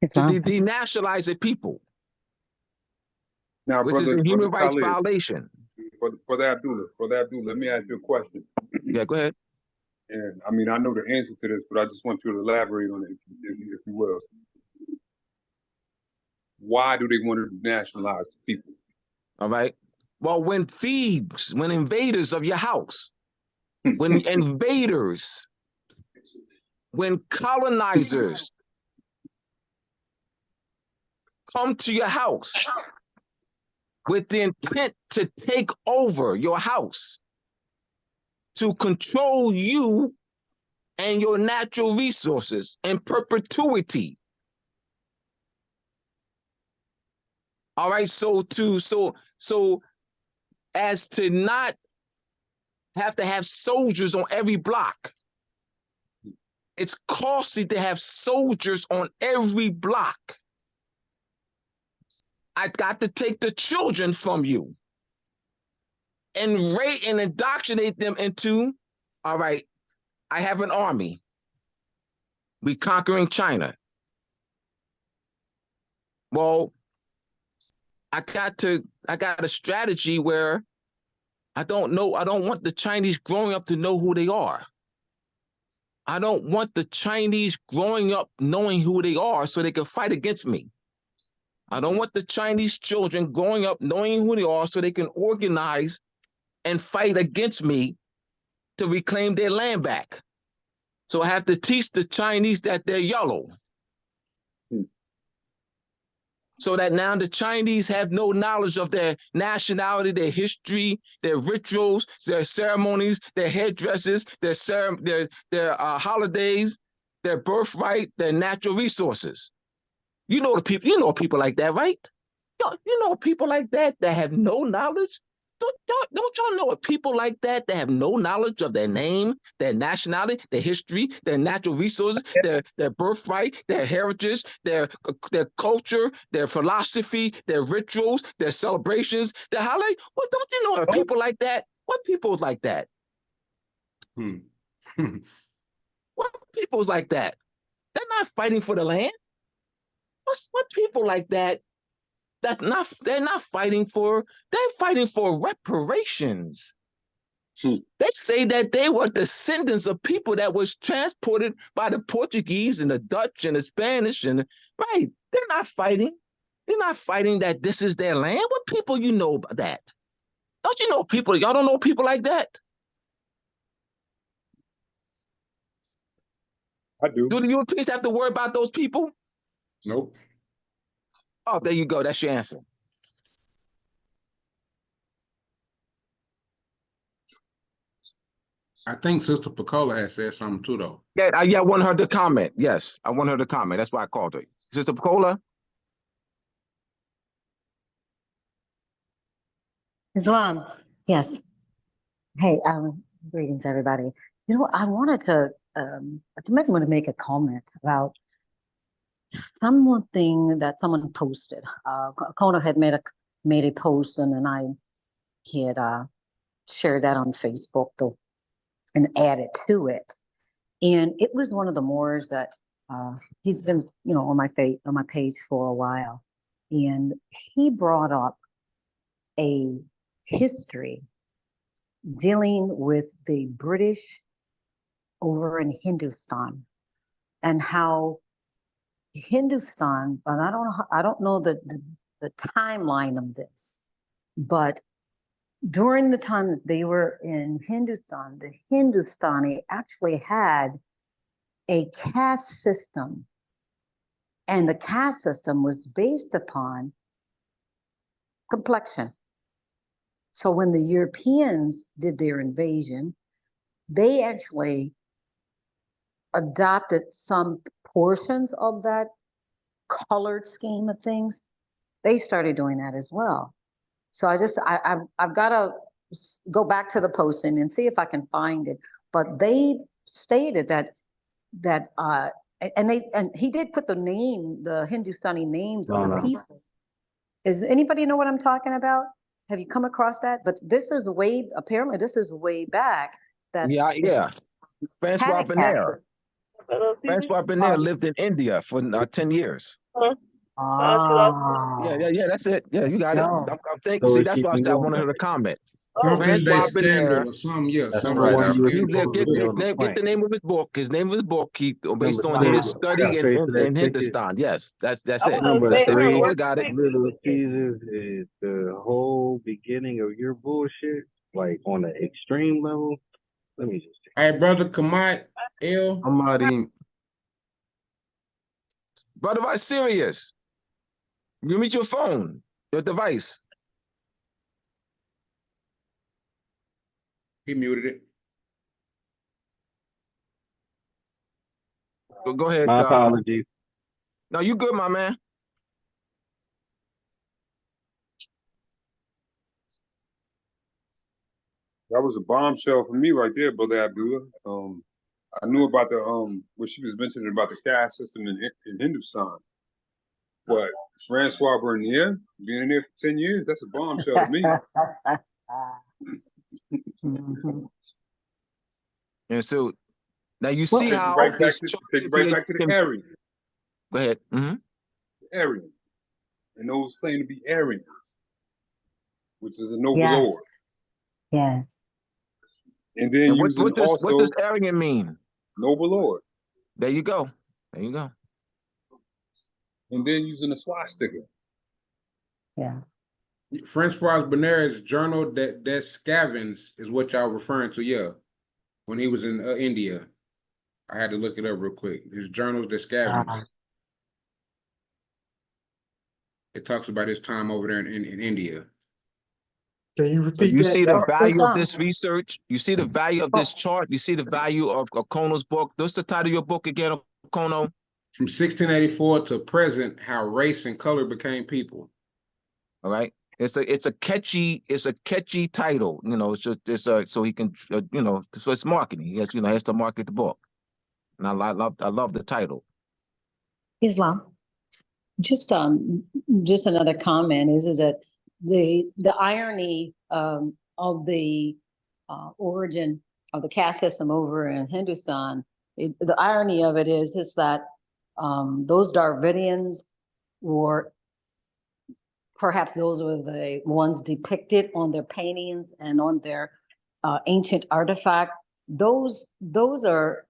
To denationalize a people.
Now,
which is a human rights violation.
Brother Abdullah, let me ask you a question.
Yeah, go ahead.
And I mean, I know the answer to this, but I just want you to elaborate on it, if you will. Why do they want to nationalize the people?
All right. Well, when thieves, when invaders of your house, when invaders, when colonizers come to your house with the intent to take over your house, to control you and your natural resources in perpetuity. All right, so as to not have to have soldiers on every block. It's costly to have soldiers on every block. I got to take the children from you and indoctrinate them into, all right, I have an army. We conquering China. Well, I got a strategy where I don't want the Chinese growing up to know who they are. I don't want the Chinese growing up knowing who they are so they can fight against me. I don't want the Chinese children growing up knowing who they are so they can organize and fight against me to reclaim their land back. So I have to teach the Chinese that they're yellow. So that now the Chinese have no knowledge of their nationality, their history, their rituals, their ceremonies, their headdresses, their holidays, their birthright, their natural resources. You know people like that, right? You know people like that have no knowledge. Don't y'all know people like that have no knowledge of their name, their nationality, their history, their natural resources, their birthright, their heritage, their culture, their philosophy, their rituals, their celebrations, their holiday? Well, don't you know people like that? What people's like that? What people's like that? They're not fighting for the land. What people like that? They're fighting for reparations. They say that they were descendants of people that was transported by the Portuguese and the Dutch and the Spanish right. They're not fighting that this is their land. What people you know about that? Don't you know people? Y'all don't know people like that?
I do.
Do the Europeans have to worry about those people?
Nope.
Oh, there you go. That's your answer.
I think Sister Pecola has said something too, though.
Yeah, I want her to comment. Yes, I want her to comment. That's why I called her. Sister Pecola?
Islam, yes. Hey, greetings, everybody. You know, I wanted to make a comment about something that someone posted. Akono had made a post, and then I had shared that on Facebook and added to it. And it was one of the Moors that he's been, on my page for a while, and he brought up a history dealing with the British over in Hindustan and how Hindustan, but I don't know the timeline of this, but during the time that they were in Hindustan, the Hindustani actually had a caste system, and the caste system was based upon complexion. So when the Europeans did their invasion, they actually adopted some portions of that colored scheme of things. They started doing that as well. So I've got to go back to the posting and see if I can find it. But they stated that and he did put the Hindustani names of the people. Does anybody know what I'm talking about? Have you come across that? But apparently this is way back.
Yeah. Francois Benaire. Francois Benaire lived in India for 10 years. Yeah, that's it. Yeah, you got it. I'm thinking. See, that's why I wanted her to comment.
Something they
Francois
scandal
Benaire.
or something, yeah.
That's
Something
right.
they
Right.
scandal.
Get the name of his book. His name of his book. He based on
Wow.
his study in Hindustan. Yes, that's it.
Number
That's it.
three,
Cola got it.
Little Caesars is the whole beginning of your bullshit, like on the extreme level. Let me just.
Hey, brother Kamat, L.
I'm not even.
Brother, I'm serious. You meet your phone, your device.
He muted it.
Go ahead.
My apologies.
No, you good, my man.
That was a bombshell for me right there, Brother Abdullah. I knew about the what she was mentioning about the caste system in Hindustan. But Francois Bernier, being in there for 10 years, that's a bombshell to me.
Mhm.
And so now you see
Take you
how
right back
this
to
chart
take you right back to the Aryan.
Go ahead.
Aryan. And those claim to be Aryans, which is a noble
Yes.
lord.
Yes.
And then
And
using
what
also
does Aryan mean?
noble lord.
There you go. There you go.
And then using the swastika.
Yeah.
Francois Berner's journal that Scavens is what y'all referring to, yeah. When he was in India. I had to look it up real quick. His journals that Scavens. It talks about his time over there in India.
Can you
So
repeat
you
that?
see the value of
Islam.
this research. You see the value of this chart. You see the value of Akono's book. What's the title of your book again, Akono?
From 1684 to present, how race and color became people.
All right. It's a catchy title. You know, so he can so it's marketing. He has to market the book. And I love the title.
Islam. Just another comment is that the irony of the origin of the caste system over in Hindustan, the irony of it is that those Dravidians were perhaps those were the ones depicted on their paintings and on their ancient artifact. Those are,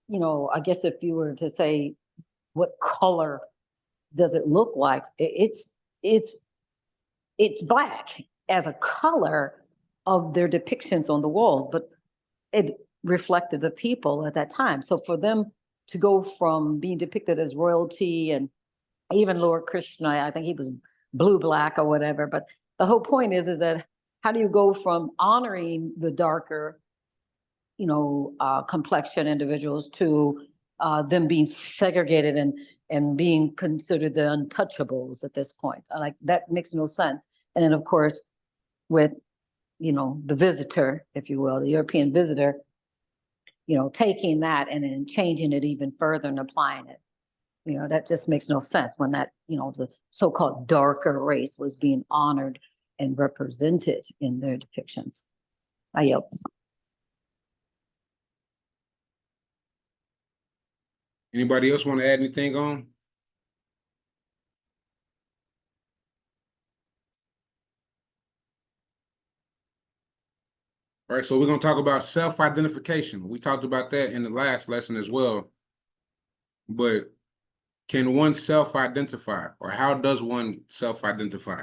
I guess if you were to say what color does it look like, it's black as a color of their depictions on the walls, but it reflected the people at that time. So for them to go from being depicted as royalty, and even Lord Krishna, I think he was blue black or whatever, but the whole point is that how do you go from honoring the darker complexion individuals to them being segregated and being considered the untouchables at this point? Like, that makes no sense. And then of course with the visitor, if you will, the European visitor, taking that and then changing it even further and applying it, that just makes no sense when that the so-called darker race was being honored and represented in their depictions. I yield.
Anybody else want to add anything on? All right, so we're going to talk about self-identification. We talked about that in the last lesson as well. But can one self-identify, or how does one self-identify?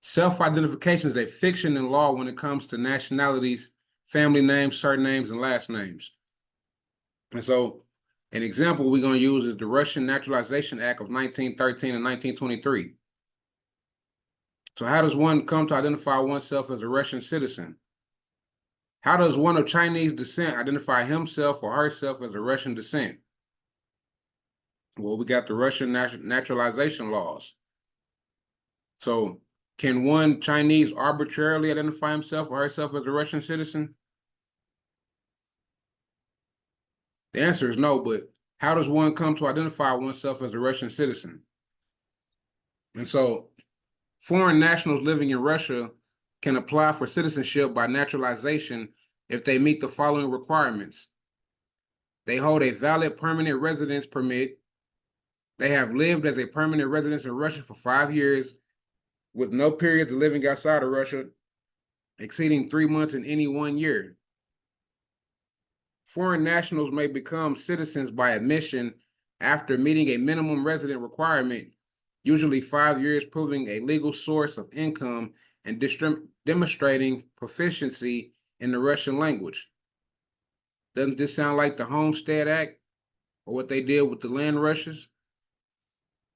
Self-identification is a fiction in law when it comes to nationalities, family names, surnames, and last names. And so an example we're going to use is the Russian Naturalization Act of 1913 and 1923. So how does one come to identify oneself as a Russian citizen? How does one of Chinese descent identify himself or herself as a Russian descent? Well, we got the Russian naturalization laws. So can one Chinese arbitrarily identify himself or herself as a Russian citizen? The answer is no, but how does one come to identify oneself as a Russian citizen? And so foreign nationals living in Russia can apply for citizenship by naturalization if they meet the following requirements. They hold a valid permanent residence permit. They have lived as a permanent resident in Russia for 5 years with no periods of living outside of Russia exceeding 3 months in any 1 year. Foreign nationals may become citizens by admission after meeting a minimum resident requirement, usually 5 years, proving a legal source of income and demonstrating proficiency in the Russian language. Doesn't this sound like the Homestead Act or what they did with the land rushes?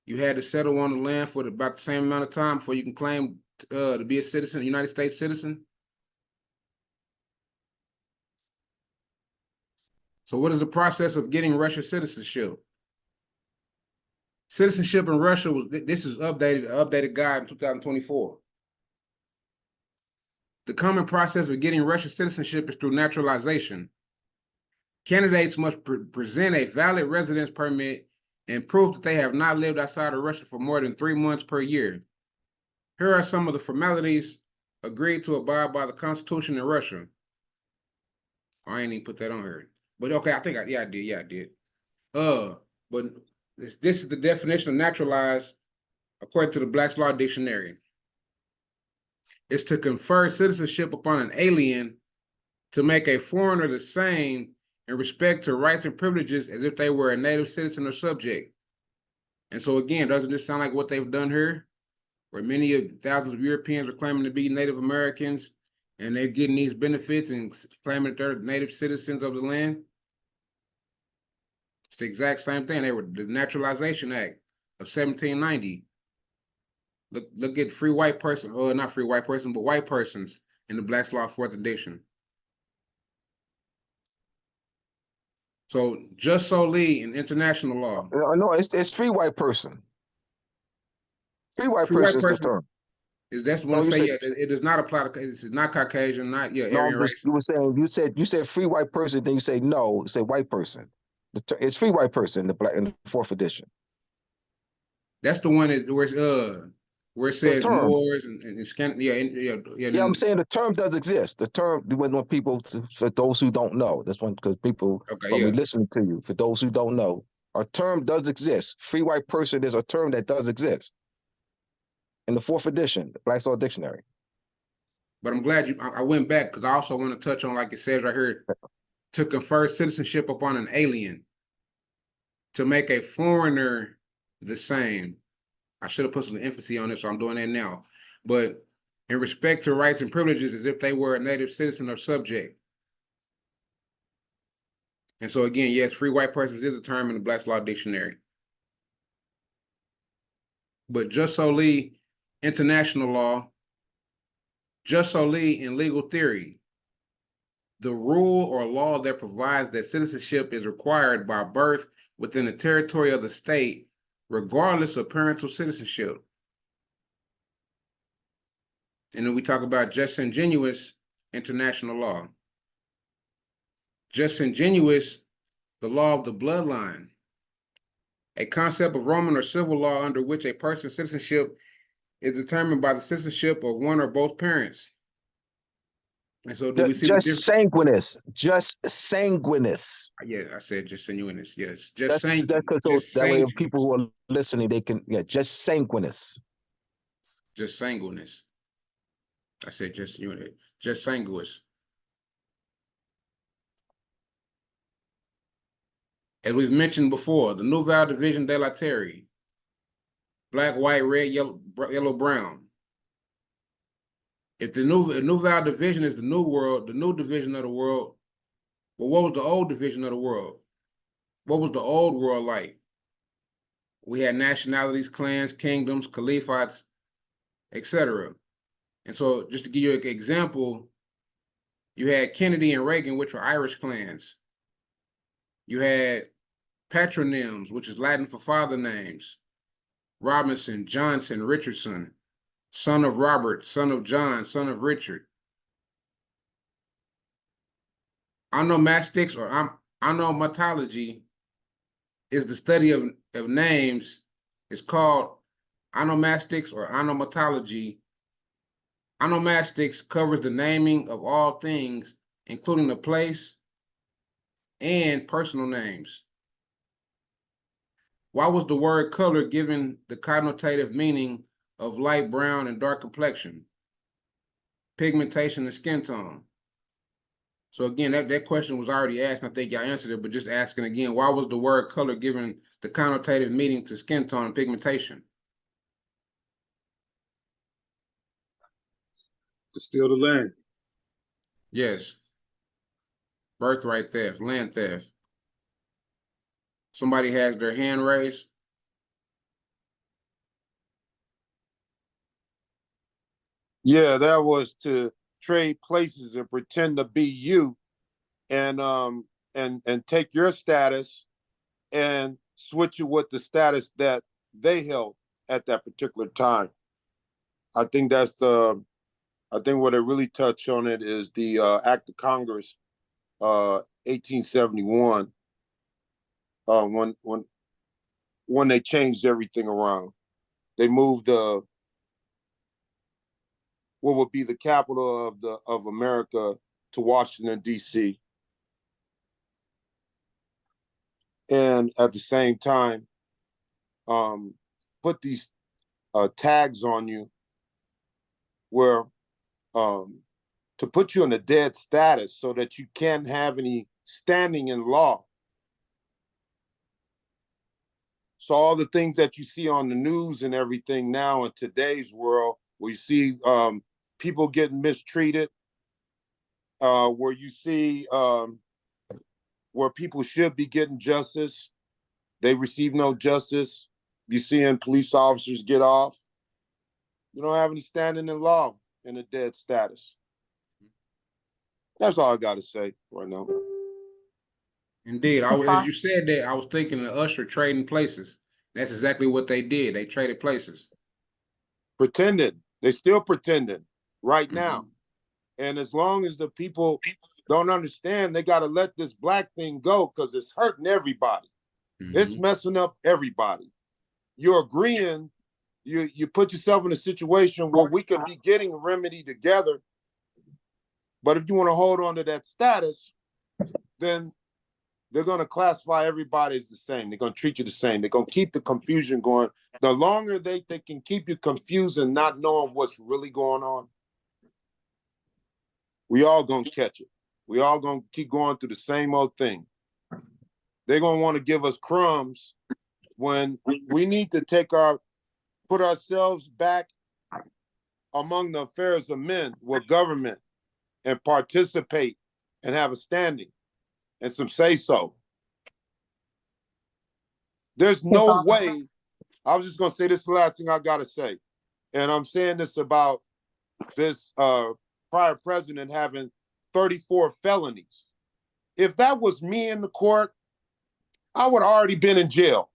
You had to settle on the land for about the same amount of time before you can claim to be a citizen, a United States citizen. So what is the process of getting Russian citizenship? Citizenship in Russia was, this is updated guide in 2024. The common process of getting Russian citizenship is through naturalization. Candidates must present a valid residence permit and prove that they have not lived outside of Russia for more than 3 months per year. Here are some of the formalities agreed to abide by the Constitution in Russia. I ain't even put that on here, but okay, I think I did. Yeah, I did. But this is the definition of naturalized according to the Black's Law Dictionary. It's to confer citizenship upon an alien to make a foreigner the same in respect to rights and privileges as if they were a native citizen or subject. And so again, doesn't this sound like what they've done here? Where many of thousands of Europeans are claiming to be Native Americans and they're getting these benefits and claiming that they're native citizens of the land? It's the exact same thing. They were the Naturalization Act of 1790. Look at free white person, or not free white person, but white persons in the Black's Law 4th edition. So just solely in international law.
No, it's free white person. Free white
Free white
person is the
person
term.
is that's the one to say, yeah, it does not apply to, it's not Caucasian, not Aryan race.
You were saying you said free white person, then you say no, you say white person. It's free white person in the 4th edition.
That's the one where it says Moors and
Yeah, I'm saying the term does exist. The term when people, for those who don't know, this one because people we listening to you. For those who don't know, a term does exist. Free white person is a term that does exist in the 4th edition, the Black's Law Dictionary.
But I'm glad I went back because I also want to touch on, like it says right here, to confer citizenship upon an alien, to make a foreigner the same. I should have put some emphasis on it, so I'm doing that now. But in respect to rights and privileges as if they were a native citizen or subject. And so again, yes, free white persons is a term in the Black's Law Dictionary. But just solely international law, just solely in legal theory, the rule or law that provides that citizenship is required by birth within the territory of the state, regardless of parental citizenship. And then we talk about just ingenuous international law. Just ingenuous, the law of the bloodline, a concept of Roman or civil law under which a person's citizenship is determined by the citizenship of one or both parents. And so do we see
just sanguineous, just sanguineous.
Yeah, I said just sanguineous. Yes,
just sanguineous. That way, people who are listening, they can just sanguineous.
Just sanguineous. I said just unit, just sanguineous. As we've mentioned before, the Nouvelle Division de la Terre, black, white, red, yellow, brown. If the Nouvelle Division is the new world, the new division of the world, well, what was the old division of the world? What was the old world like? We had nationalities, clans, kingdoms, caliphates, etc. And so just to give you an example, you had Kennedy and Reagan, which were Irish clans. You had patronyms, which is Latin for father names. Robinson, Johnson, Richardson, son of Robert, son of John, son of Richard. Onomastics or onomatology is the study of names. It's called onomastics or onomatology. Onomastics covers the naming of all things, including the place and personal names. Why was the word color given the connotative meaning of light brown and dark complexion, pigmentation and skin tone? So again, that question was already asked, and I think y'all answered it, but just asking again, why was the word color given the connotative meaning to skin tone and pigmentation?
To steal the land.
Yes. Birthright theft, land theft. Somebody has their hand raised.
Yeah, that was to trade places and pretend to be you, and take your status and switch it with the status that they held at that particular time. I think that's the. I think what it really touched on it is the Act of Congress, 1871, when they changed everything around. They moved what would be the capital of America to Washington, D.C. And at the same time, put these tags on you where to put you in a dead status so that you can't have any standing in law. So all the things that you see on the news and everything now in today's world, where you see people getting mistreated, where you see where people should be getting justice, they receive no justice. You seeing police officers get off. You don't have any standing in law in a dead status. That's all I got to say right now.
Indeed, as you said that, I was thinking of Usher trading places. That's exactly what they did. They traded places.
Pretended. They still pretending right now. And as long as the people don't understand, they got to let this black thing go because it's hurting everybody. It's messing up everybody. You're agreeing, you put yourself in a situation where we could be getting a remedy together. But if you want to hold on to that status, then they're going to classify everybody as the same. They're going to treat you the same. They're going to keep the confusion going. The longer they can keep you confused and not knowing what's really going on, we all going to catch it. We all going to keep going through the same old thing. They're going to want to give us crumbs when we need to put ourselves back among the affairs of men with government and participate and have a standing and some say-so. There's no way, I was just going to say this is the last thing I got to say. And I'm saying this about this prior president having 34 felonies. If that was me in the court, I would have already been in jail.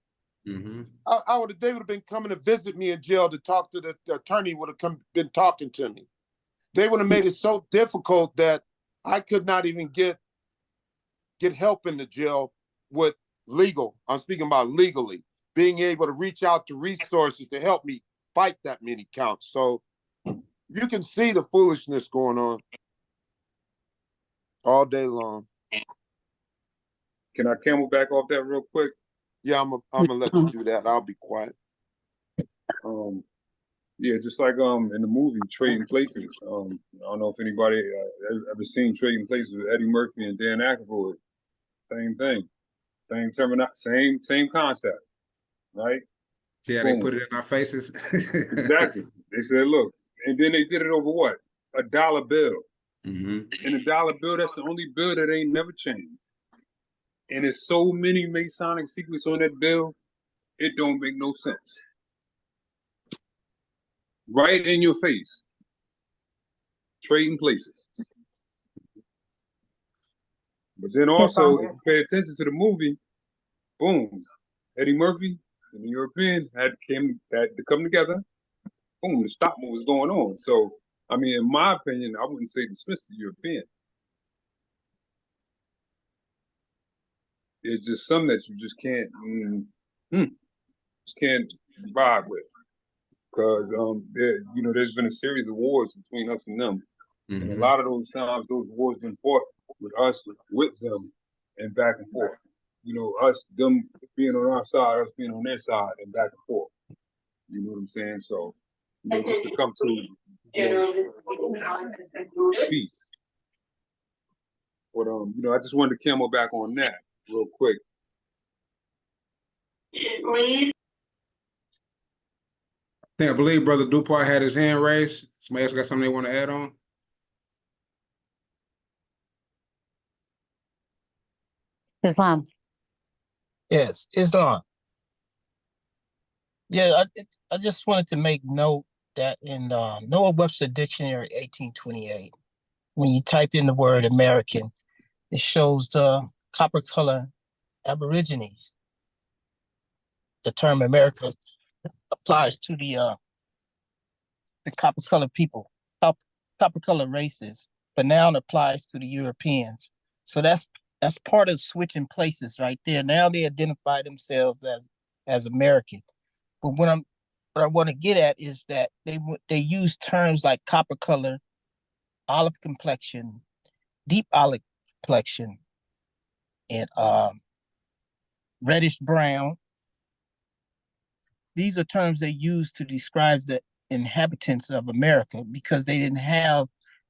They would have been coming to visit me in jail to talk to the attorney would have been talking to me. They would have made it so difficult that I could not even get help in the jail with legal. I'm speaking about legally, being able to reach out to resources to help me fight that many counts. So you can see the foolishness going on all day long.
Can I camel back off that real quick?
Yeah, I'm gonna let you do that. I'll be quiet.
Yeah, just like in the movie Trading Places. I don't know if anybody ever seen Trading Places with Eddie Murphy and Dan Aykroyd. Same thing, same terminology, same concept, right?
Yeah, they put it in our faces.
Exactly. They said, look, and then they did it over what? $1 bill. And $1 bill, that's the only bill that ain't never changed. And there's so many Masonic secrets on that bill, it don't make no sense. Right in your face. Trading places. But then also, if you pay attention to the movie, boom, Eddie Murphy and the European had to come together. Boom, to stop what was going on. So, I mean, in my opinion, I wouldn't say dismiss the European. It's just something that you just can't vibe with. Because there's been a series of wars between us and them. And a lot of those times those wars been fought with us, with them, and back and forth. Us, them being on our side, us being on their side, and back and forth. You know what I'm saying? So, just to come to peace. But I just wanted to camel back on that real quick.
I believe Brother Dupont had his hand raised. Somebody else got something they want to add on?
Islam.
Yes, Islam. Yeah, I just wanted to make note that in Noah Webster Dictionary 1828, when you type in the word American, it shows the copper color Aborigines. The term America applies to the copper colored people, copper colored races, but now it applies to the Europeans. So that's part of switching places right there. Now they identify themselves as American. But what I want to get at is that they use terms like copper color, olive complexion, deep olive complexion, and reddish brown. These are terms they use to describe the inhabitants of America because they didn't have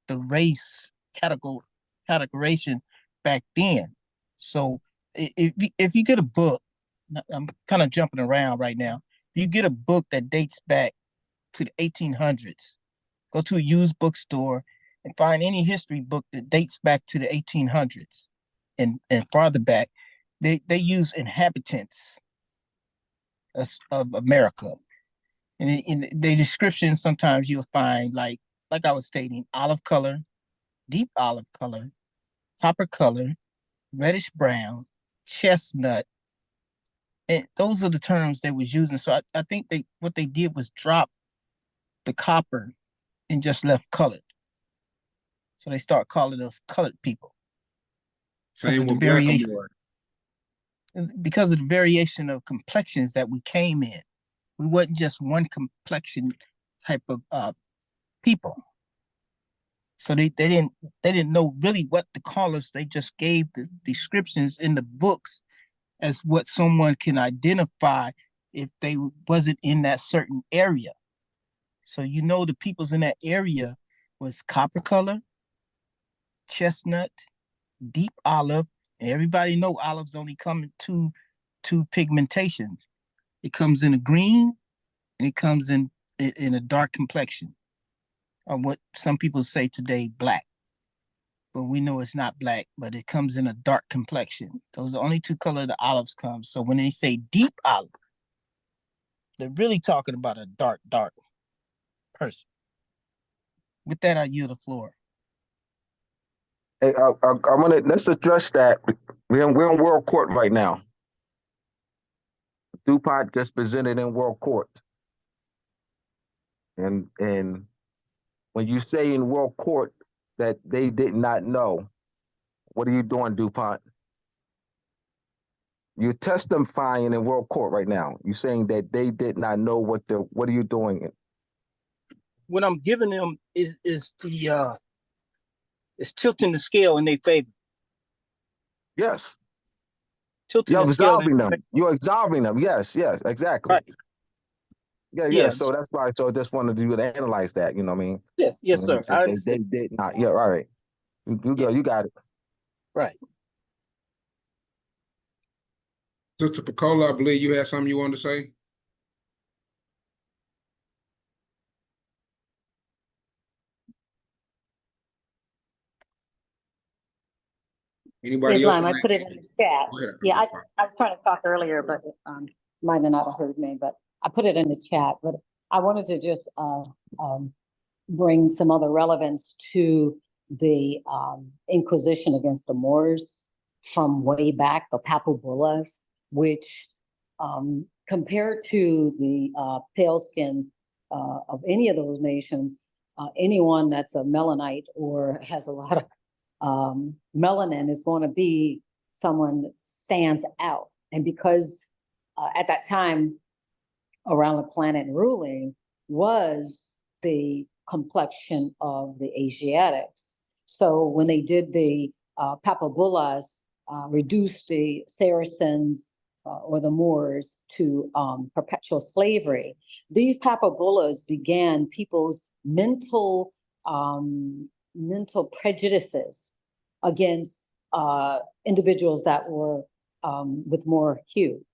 the race categorization back then. So if you get a book, I'm kind of jumping around right now. If you get a book that dates back to the 1800s, go to a used bookstore and find any history book that dates back to the 1800s and farther back. They use inhabitants of America. And in the description, sometimes you'll find like I was stating, olive color, deep olive color, copper color, reddish brown, chestnut. And those are the terms they was using. So I think what they did was drop the copper and just left colored. So they start calling us colored people.
Same with black and white.
Because of the variation of complexions that we came in. We wasn't just one complexion type of people. So they didn't know really what to call us. They just gave the descriptions in the books as what someone can identify if they wasn't in that certain area. So the peoples in that area was copper color, chestnut, deep olive, and everybody know olives only come in two pigmentations. It comes in a green and it comes in a dark complexion, or what some people say today, black. But we know it's not black, but it comes in a dark complexion. Those are the only two colors the olives come. So when they say deep olive, they're really talking about a dark person. With that, I yield the floor.
Hey, let's address that. We're in world court right now. DuPont just presented in world court. And when you say in world court that they did not know, what are you doing, DuPont? You're testifying in world court right now. You're saying that they did not know what are you doing?
What I'm giving them is tilting the scale in their favor.
Yes.
Tilting
You're
the scale.
absolving them. You're absolving them. Yes, exactly.
Right.
Yeah.
Yes.
So that's why. So I just wanted you to analyze that. You know what I mean?
Yes, sir. I understand.
They did not. Yeah, all right. You go. You got it.
Right.
Sister Picola, I believe you had something you wanted to say. Anybody else?
Islam, I put it in the chat. Yeah, I was trying to talk earlier, but might not have heard me, but I put it in the chat. But I wanted to just bring some other relevance to the Inquisition against the Moors from way back, the Papabullas, which compared to the pale skin of any of those nations, anyone that's a Melanite or has a lot of melanin is going to be someone that stands out. And because at that time, around the planet ruling was the complexion of the Asiatics. So when they did the Papabullas, reduced the Saracens or the Moors to perpetual slavery, these Papabullas began people's mental prejudices against individuals that were with more hue.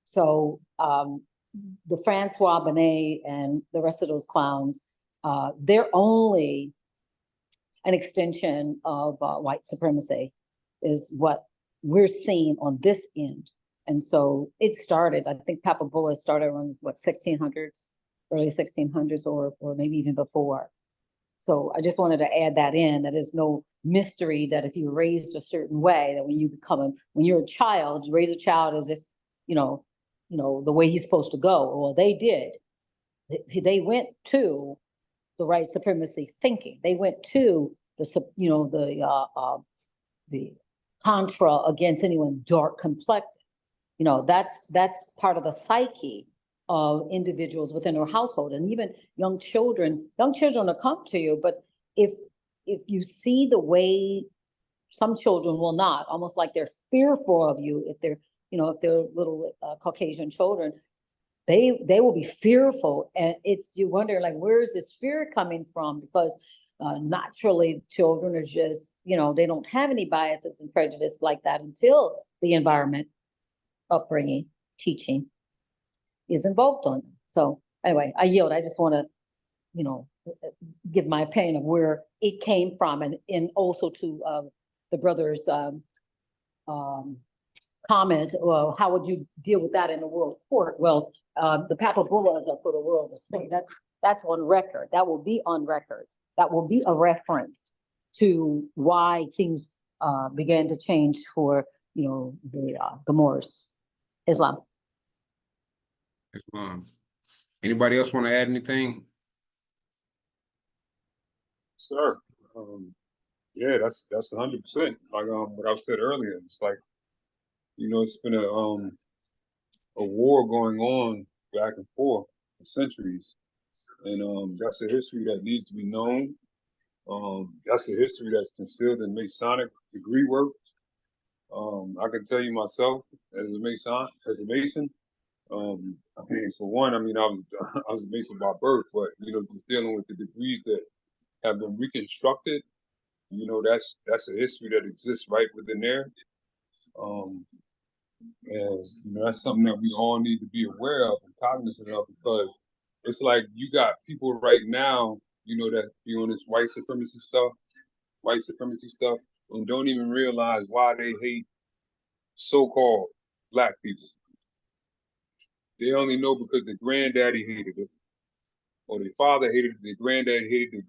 So the Francois Benet and the rest of those clowns, they're only an extension of white supremacy is what we're seeing on this end. And so it started, I think Papabula started around, 1600s. early 1600s or maybe even before. So I just wanted to add that in, that is no mystery that if you're raised a certain way, that when you're a child, you raise a child as if, the way he's supposed to go. Well, they did. They went to the white supremacy thinking. They went to the contra against anyone dark complected. That's part of the psyche of individuals within their household, and even young children will come to you. But if you see the way some children will not, almost like they're fearful of you, if they're little Caucasian children, they will be fearful, and you wonder, like, where is this fear coming from? Because naturally children are just, they don't have any biases and prejudice like that until the environment, upbringing, teaching is involved on them. So anyway, I yield. I just want to, give my opinion of where it came from, and also to the brother's comment. Well, how would you deal with that in the world court? Well, the papal bullas are for the world to see. That's on record. That will be on record. That will be a reference to why things began to change for the Moors, Islam.
Islam. Anybody else want to add anything?
Sir, yeah, that's 100%. Like what I said earlier, it's like, it's been a war going on back and forth for centuries, and that's a history that needs to be known. That's a history that's concealed in Masonic degree work. I can tell you myself, as a Mason. I mean, for one, I was a Mason by birth, but just dealing with the degrees that have been reconstructed, that's a history that exists right within there. And that's something that we all need to be aware of and cognizant of, because it's like you got people right now, that be on this white supremacy stuff, and don't even realize why they hate so-called black people. They only know because their granddaddy hated it, or their father hated it, their granddaddy hated it, their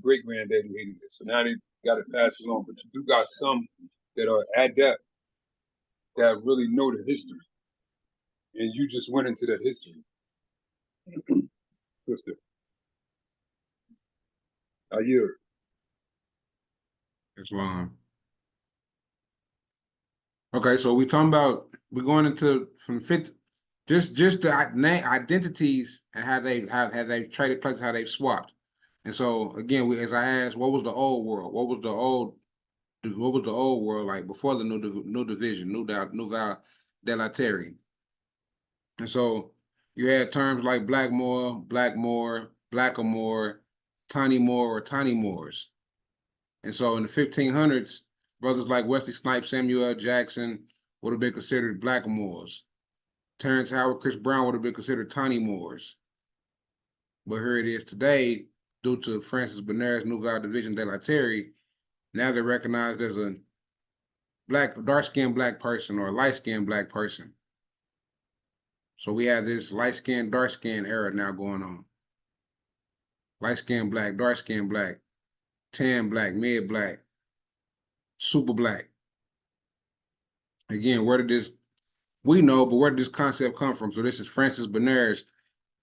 great-granddaddy hated it. So now they got to pass it on. But you do got some that are adept, that really know the history. And you just went into that history. Sister. I yield.
Islam. Okay, so we're going into from fifth, just the identities and how they've traded places, how they've swapped. And so again, as I asked, what was the old world? What was the old world like before the new division, new Val de la Terre? And so you had terms like Blackmore, Blackamore, Tiny Moor, or Tiny Moors. And so in the 1500s, brothers like Wesley Snipes, Samuel L. Jackson would have been considered Blackamoors. Terrence Howard, Chris Brown would have been considered Tiny Moors. But here it is today, due to Francis Benares' Nouvelle Division de la Terre, now they're recognized as a dark-skinned black person or a light-skinned black person. So we have this light-skinned, dark-skinned era now going on. Light-skinned black, dark-skinned black, tan black, mid-black, super black. Again, where did this concept come from? So this is Francis Benares,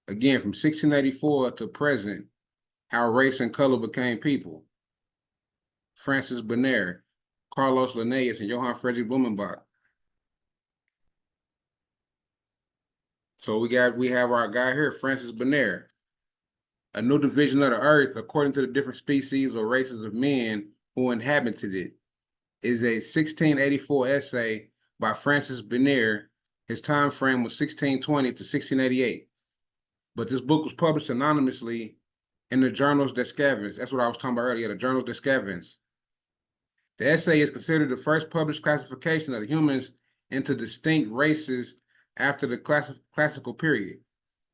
again, from 1684 to present, how race and color became people. Francis Benares, Carlos Linnaeus, and Johann Friedrich Blumenbach. So we have our guy here, Francis Benares. A new division of the earth, according to the different species or races of men who inhabited it, is a 1684 essay by Francis Benares. His time frame was 1620 to 1688. But this book was published anonymously in the Journals d'Escavens. That's what I was talking about earlier, the Journals d'Escavens. The essay is considered the first published classification of the humans into distinct races after the classical period.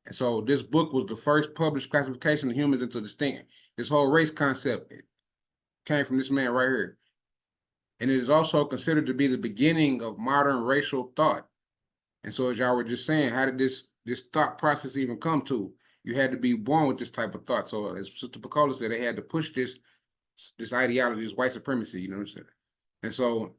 And so this book was the first published classification of humans into distinct. This whole race concept came from this man right here. And it is also considered to be the beginning of modern racial thought. And so as y'all were just saying, how did this thought process even come to? you had to be born with this type of thought. So as Sister Picola said, they had to push this ideology, this white supremacy, you know what I'm saying? And so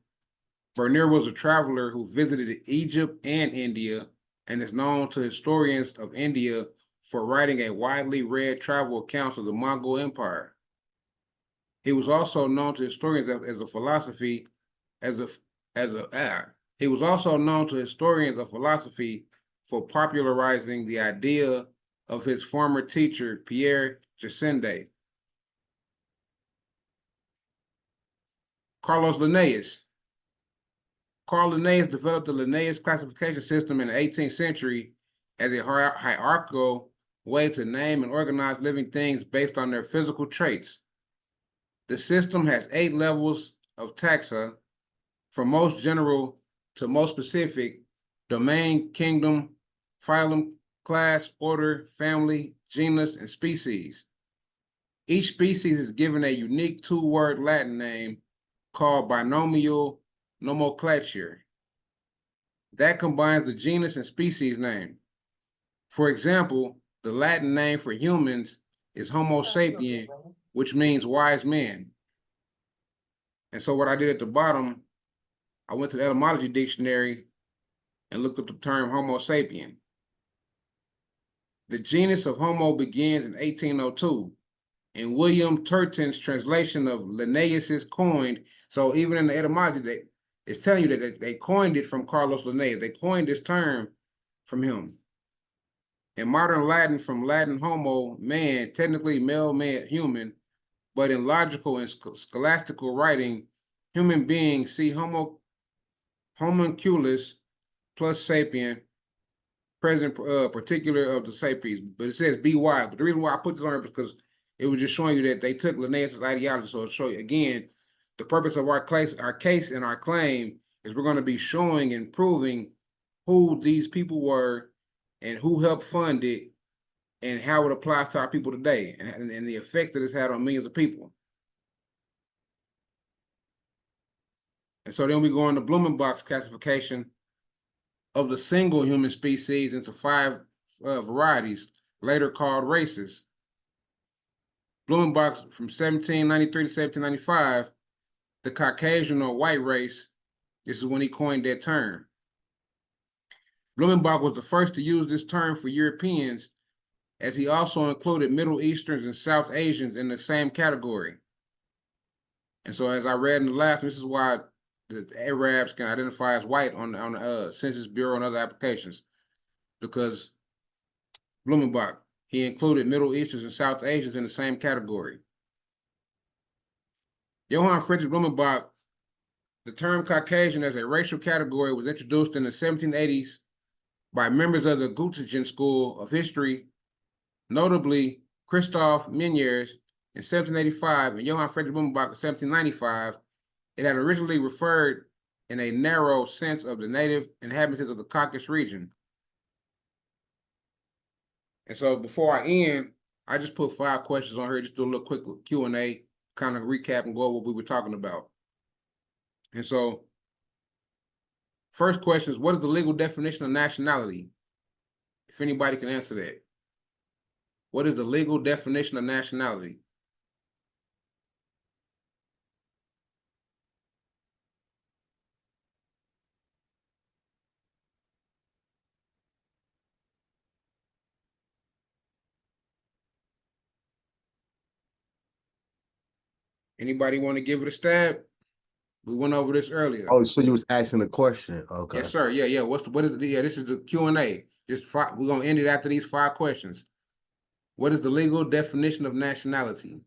Vernier was a traveler who visited Egypt and India and is known to historians of India for writing a widely read travel account of the Mongol Empire. He was also known to historians as a philosophy, he was also known to historians of philosophy for popularizing the idea of his former teacher, Pierre Gassendi. Carlos Linnaeus. Carl Linnaeus developed the Linnaeus classification system in the 18th century as a hierarchical way to name and organize living things based on their physical traits. The system has 8 levels of taxa, from most general to most specific: domain, kingdom, phylum, class, order, family, genus, and species. Each species is given a unique 2-word Latin name called binomial nomenclature that combines the genus and species name. For example, the Latin name for humans is Homo sapien, which means wise men. And so what I did at the bottom, I went to the etymology dictionary and looked up the term Homo sapien. The genus of Homo begins in 1802, and William Turton's translation of Linnaeus is coined. So even in the etymology, it's telling you that they coined it from Carlos Linnaeus. They coined this term from him. In modern Latin, from Latin homo, man, technically male, man, human, but in logical and scholastical writing, human being, see homunculus plus sapien, present particular of the sapiens, but it says BY. But the reason why I put this on is because it was just showing you that they took Linnaeus' ideology. So it'll show you again, the purpose of our case and our claim is we're going to be showing and proving who these people were and who helped fund it and how it applies to our people today and the effect that it's had on millions of people. And so then we go into Blumenbach's classification of the single human species into 5 varieties, later called races. Blumenbach, from 1793 to 1795, the Caucasian or white race, this is when he coined that term. Blumenbach was the first to use this term for Europeans, as he also included Middle Easterns and South Asians in the same category. And so as I read in the last, this is why the Arabs can identify as white on the Census Bureau and other applications, because Blumenbach, he included Middle Easterns and South Asians in the same category. Johann Friedrich Blumenbach, the term Caucasian as a racial category was introduced in the 1780s by members of the Göttingen School of History, notably Christoph Meniers in 1785 and Johann Friedrich Blumenbach in 1795. It had originally referred in a narrow sense of the native inhabitants of the Caucasus region. And so before I end, I just put 5 questions on here, just do a little quick Q&A, kind of recap and go over what we were talking about. And so first question is, what is the legal definition of nationality? If anybody can answer that. What is the legal definition of nationality? Anybody want to give it a stab? We went over this earlier.
Oh, so you was asking a question. Okay.
Yes, sir. Yeah. What is it? Yeah, this is the Q&A. We're gonna end it after these 5 questions. What is the legal definition of nationality?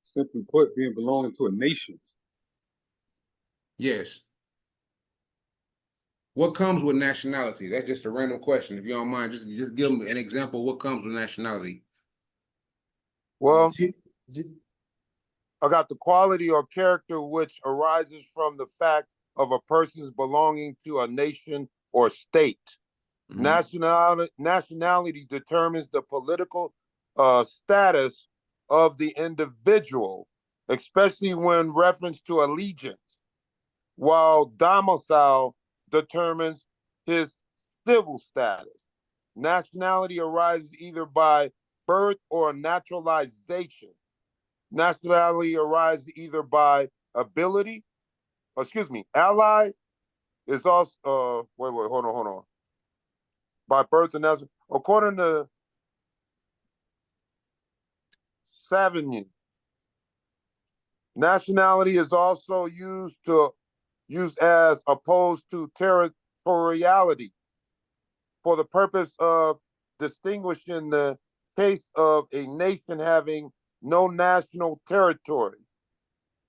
Simply put, being belonging to a nation.
Yes. What comes with nationality? That's just a random question. If you don't mind, just give them an example of what comes with nationality.
Well, I got the quality or character which arises from the fact of a person's belonging to a nation or state. Mm-hmm. Nationality determines the political status of the individual, especially when reference to allegiance, while domicile determines his civil status. Nationality arises either by birth or naturalization. Nationality arises either by ability, ally is also, hold on. By birth and national, according to Savigny, nationality is also used as opposed to territoriality for the purpose of distinguishing the case of a nation having no national territory.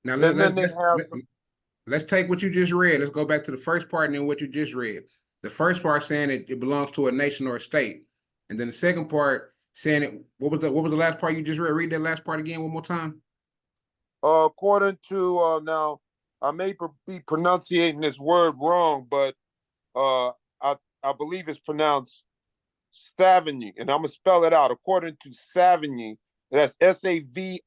Now
And then they have
let's take what you just read. Let's go back to the first part and then what you just read. The first part saying it belongs to a nation or a state, and then the second part saying it. What was the last part you just read? Read that last part again one more time.
According to now, I may be pronouncing this word wrong, but I believe it's pronounced Savigny, and I'm gonna spell it out. According to Savigny, that's Savigny.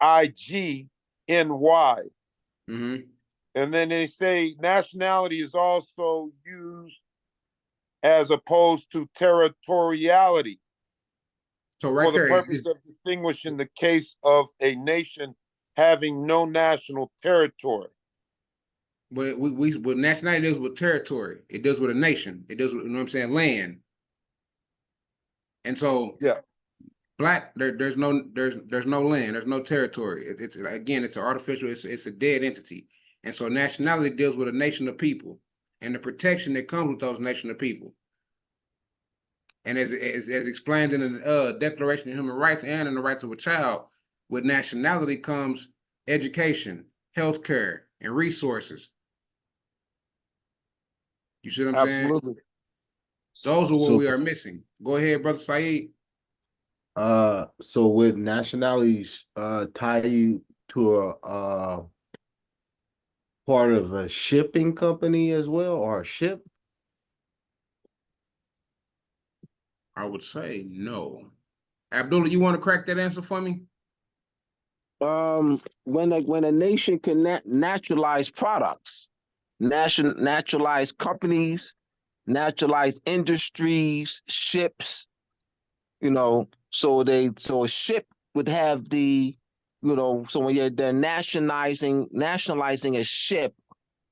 Mm-hmm.
And then they say nationality is also used as opposed to territoriality.
So right
for the
there,
purpose of distinguishing the case of a nation having no national territory.
But with nationality deals with territory. It deals with a nation. It deals with, you know what I'm saying, land. And so
yeah,
black there's no land. There's no territory. It's again, it's an artificial. It's a dead entity. And so nationality deals with a nation of people and the protection that comes with those nation of people. And as explained in the Declaration of Human Rights and in the Rights of a Child, with nationality comes education, healthcare, and resources. You see what I'm saying?
absolutely.
Those are what we are missing. Go ahead, Brother Saeed.
So would nationalities tie you to a part of a shipping company as well, or a ship?
I would say no. Abdullah, you want to crack that answer for me?
When a nation can naturalize products, naturalize companies, naturalize industries, ships, so a ship would have so when they're nationalizing a ship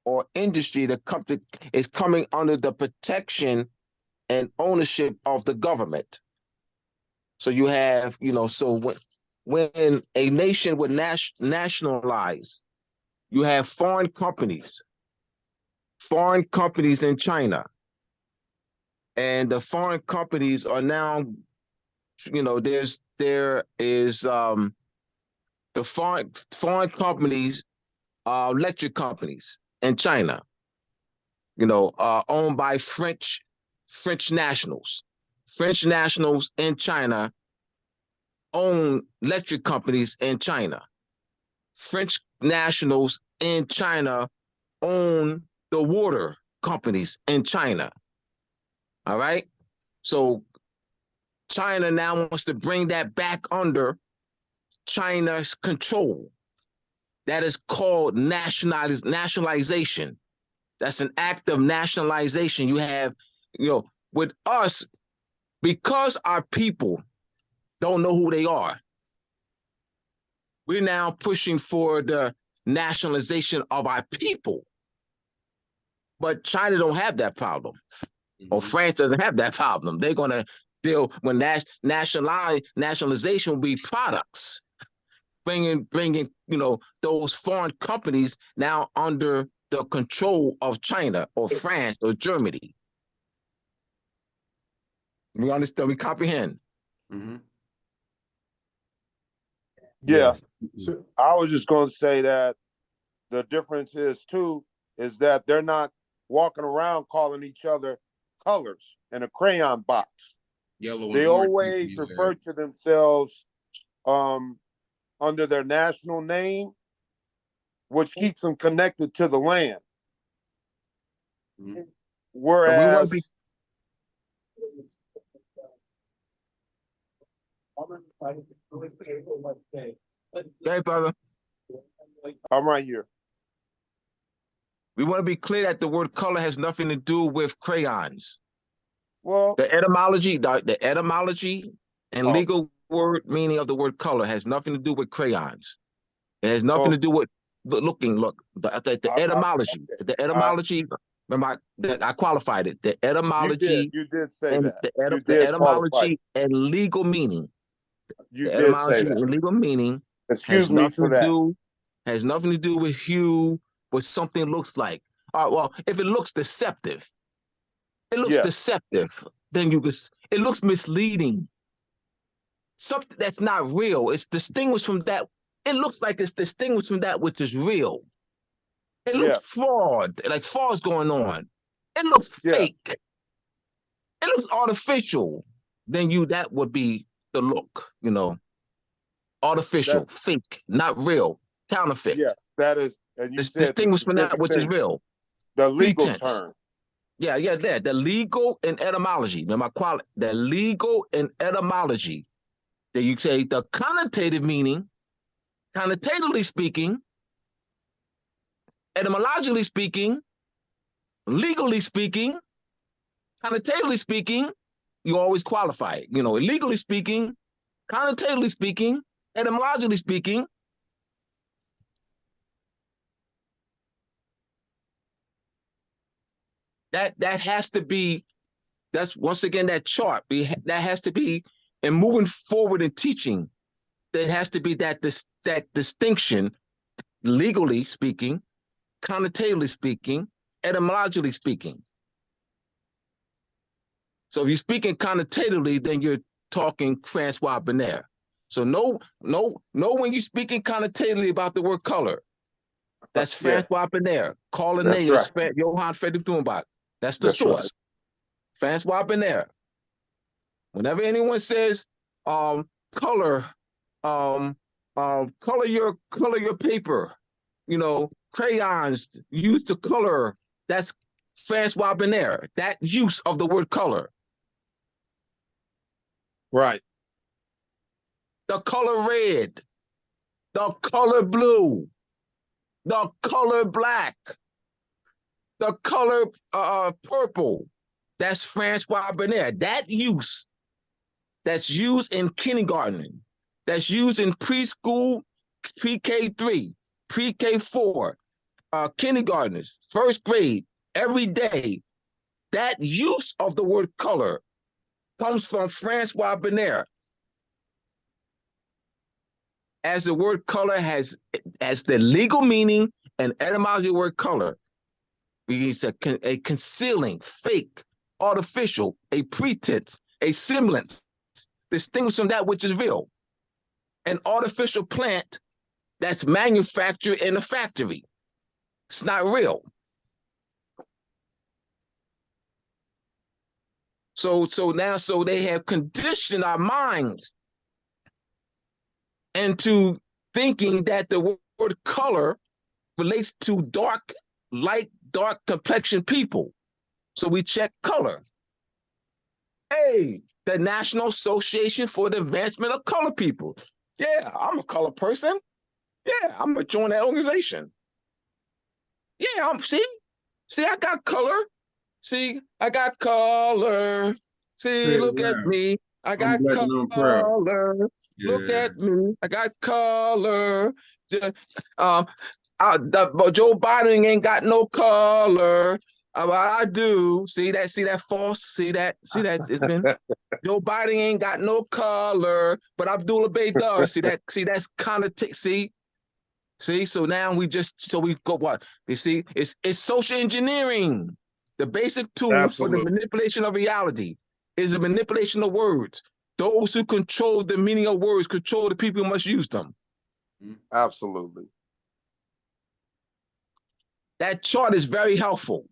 or industry, the company is coming under the protection and ownership of the government. So you have, so when a nation would nationalize, you have foreign companies in China. And the foreign companies are now, there is the foreign companies, electric companies in China, owned by French nationals. French nationals in China own electric companies in China. French nationals in China own the water companies in China. All right. So China now wants to bring that back under China's control. That is called nationalization. That's an act of nationalization. You have, with us, because our people don't know who they are, we're now pushing for the nationalization of our people. But China don't have that problem, or France doesn't have that problem. They're going to deal when nationalization will be products, bringing those foreign companies now under the control of China or France or Germany. We understand, we comprehend.
Yeah.
Yes.
So I was just going to say that the difference is that they're not walking around calling each other colors in a crayon box.
Yellow.
They always refer to themselves under their national name, which keeps them connected to the land. Whereas
hey, brother.
I'm right here.
We want to be clear that the word color has nothing to do with crayons.
Well,
the etymology and legal word meaning of the word color has nothing to do with crayons. It has nothing to do with the etymology. The etymology. Remember, I qualified it. The etymology.
You did say
and
that.
the etymology and legal meaning.
You
The
did say
etymology
that.
and legal meaning
Excuse me for that.
Has nothing to do with hue, what something looks like. Well, if it looks deceptive, then it looks misleading. Something that's not real. It's distinguished from that. It looks like it's distinguished from that which is real. It looks fraud, like fraud's going on. It looks fake. It looks artificial. Then that would be the look, artificial, fake, not real, counterfeit.
Yes, that is, and you said
distinguished from that which is real.
The legal
Pretense.
term.
Yeah, there. The legal and etymology. Remember, the legal and etymology. That you say the connotative meaning, connotatively speaking, etymologically speaking, legally speaking, connotatively speaking, you always qualify it. Legally speaking, connotatively speaking, etymologically speaking. That has to be, that's once again that chart. That has to be, and moving forward in teaching, there has to be that distinction, legally speaking, connotatively speaking, etymologically speaking. So if you're speaking connotatively, then you're talking Francois Binaire. So know when you're speaking connotatively about the word color. That's Francois Binaire. Call a name, right. Johann Friedrich Thunbach. That's the source. Right. Francois Binaire. Whenever anyone says color, color your paper, crayons used to color, that's Francois Binaire. That use of the word color.
Right.
The color red, the color blue, the color black, the color purple. That's Francois Binaire. That use that's used in kindergarten, that's used in preschool, pre-K3, pre-K4, kindergartners, first grade, every day. That use of the word color comes from Francois Binaire. As the word color has the legal meaning and etymology of the word color, it's a concealing, fake, artificial, a pretense, a semblance, distinguished from that which is real. An artificial plant that's manufactured in a factory. It's not real. So they have conditioned our minds into thinking that the word color relates to light, dark complexion people. So we check color. Hey, the National Association for the Advancement of Color People. Yeah, I'm a color person. Yeah, I'm gonna join that organization. Yeah, see, I got color. See, I got color. See, look at me. I got color. Look at me. I got color. Joe Biden ain't got no color. But I do. See that false? See that? It's been Joe Biden ain't got no color, but Abdullah Bay does. See that's kind of See, so now we go what? You see, it's social engineering. The basic tool for the manipulation of reality is the manipulation of words. Those who control the meaning of words control the people who must use them.
Absolutely.
That chart is very helpful.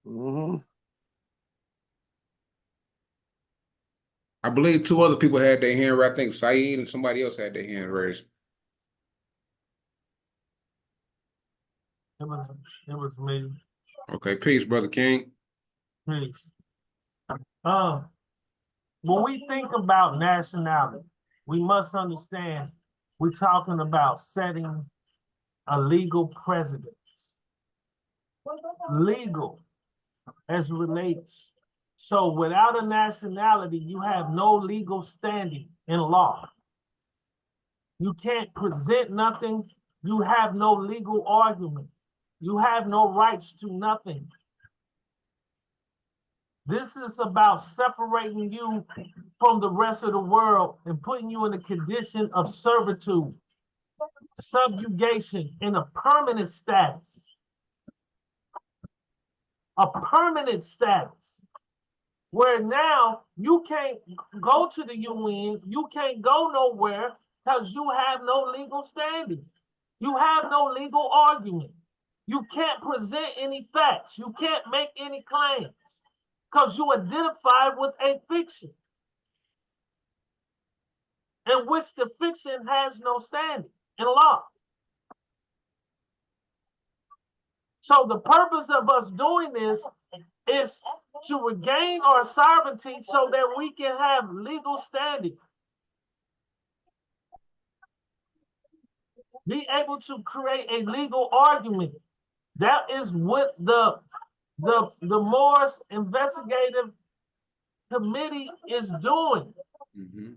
I believe two other people had their hand raised. I think Saeed and somebody else had their hand raised.
It was me.
Okay, peace, Brother King.
Peace. When we think about nationality, we must understand we're talking about setting a legal precedent. legal as relates. So without a nationality, you have no legal standing in law. You can't present nothing. You have no legal argument. You have no rights to nothing. This is about separating you from the rest of the world and putting you in a condition of servitude, subjugation, in a permanent status. A permanent status. Where now you can't go to the UN, you can't go nowhere because you have no legal standing. You have no legal argument. You can't present any facts. You can't make any claims because you identify with a fiction in which the fiction has no standing in law. So the purpose of us doing this is to regain our sovereignty so that we can have legal standing. Be able to create a legal argument. That is what the Morris Investigative Committee is doing.
Mm-hmm.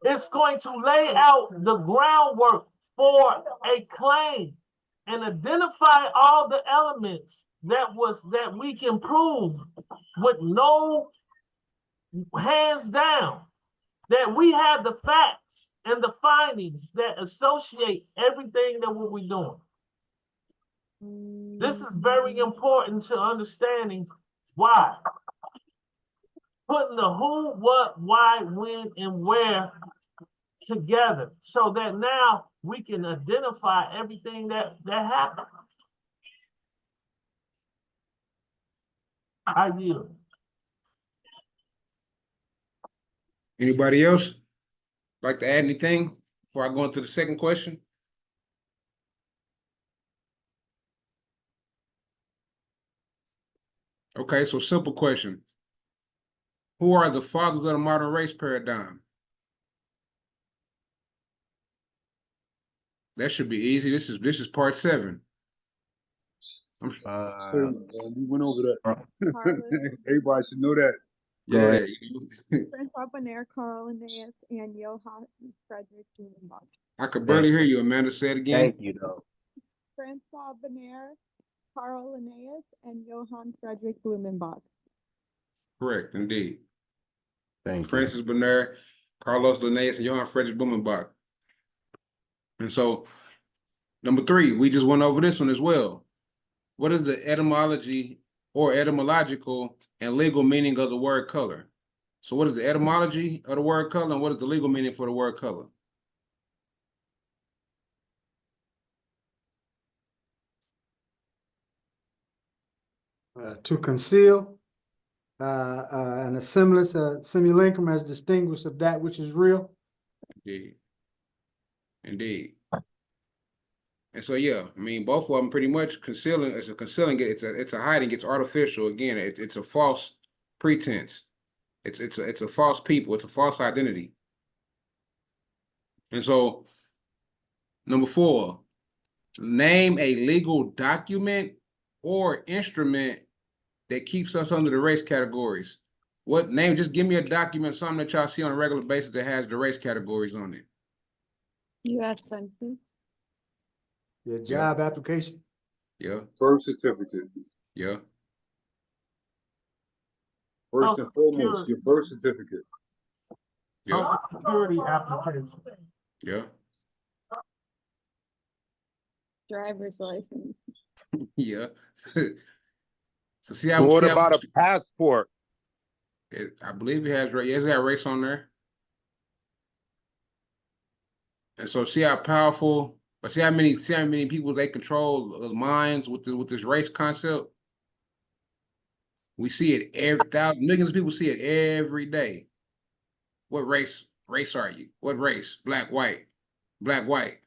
It's going to lay out the groundwork for a claim and identify all the elements that we can prove with no hands down, that we have the facts and the findings that associate everything that we're doing. This is very important to understanding why. Putting the who, what, why, when, and where together so that now we can identify everything that happened. I yield.
Anybody else like to add anything before I go into the second question? Okay, so simple question. Who are the fathers of the modern race paradigm? That should be easy. This is part 7.
We went over that. Everybody should know that.
Yeah.
Francois Bonaire, Carl Linnaeus, and Johann Friedrich Blumenbach.
I could barely hear you, Amanda. Say it again.
Thank you, though.
Francois Bonaire, Carl Linnaeus, and Johann Friedrich Blumenbach.
Correct, indeed.
Thank you.
Francis Bonaire, Carlos Linnaeus, and Johann Friedrich Blumenbach. And so, number 3, we just went over this one as well. What is the etymology or etymological and legal meaning of the word color? So what is the etymology of the word color and what is the legal meaning for the word color?
To conceal, and a semblance, simulacrum as distinguished of that which is real.
Indeed. Indeed. And so, yeah, I mean, both of them pretty much concealing. It's a concealing. It's a hiding. It's artificial. Again, it's a false pretense. It's a false people. It's a false identity. And so, number 4, name a legal document or instrument that keeps us under the race categories. What name? Just give me a document, something that y'all see on a regular basis that has the race categories on it.
U.S. Census.
Your job application.
Yeah. Birth certificate.
Yeah.
First and foremost, your birth certificate.
Yeah.
Social Security application.
Yeah.
Driver's license.
Yeah. So see how.
But what
see
about
how,
a passport?
I believe it has race. Yes, it has race on there. And so see how powerful. But see how many people they control the minds with this race concept. We see it millions of people see it every day. What race are you? What race? Black, white, black, white.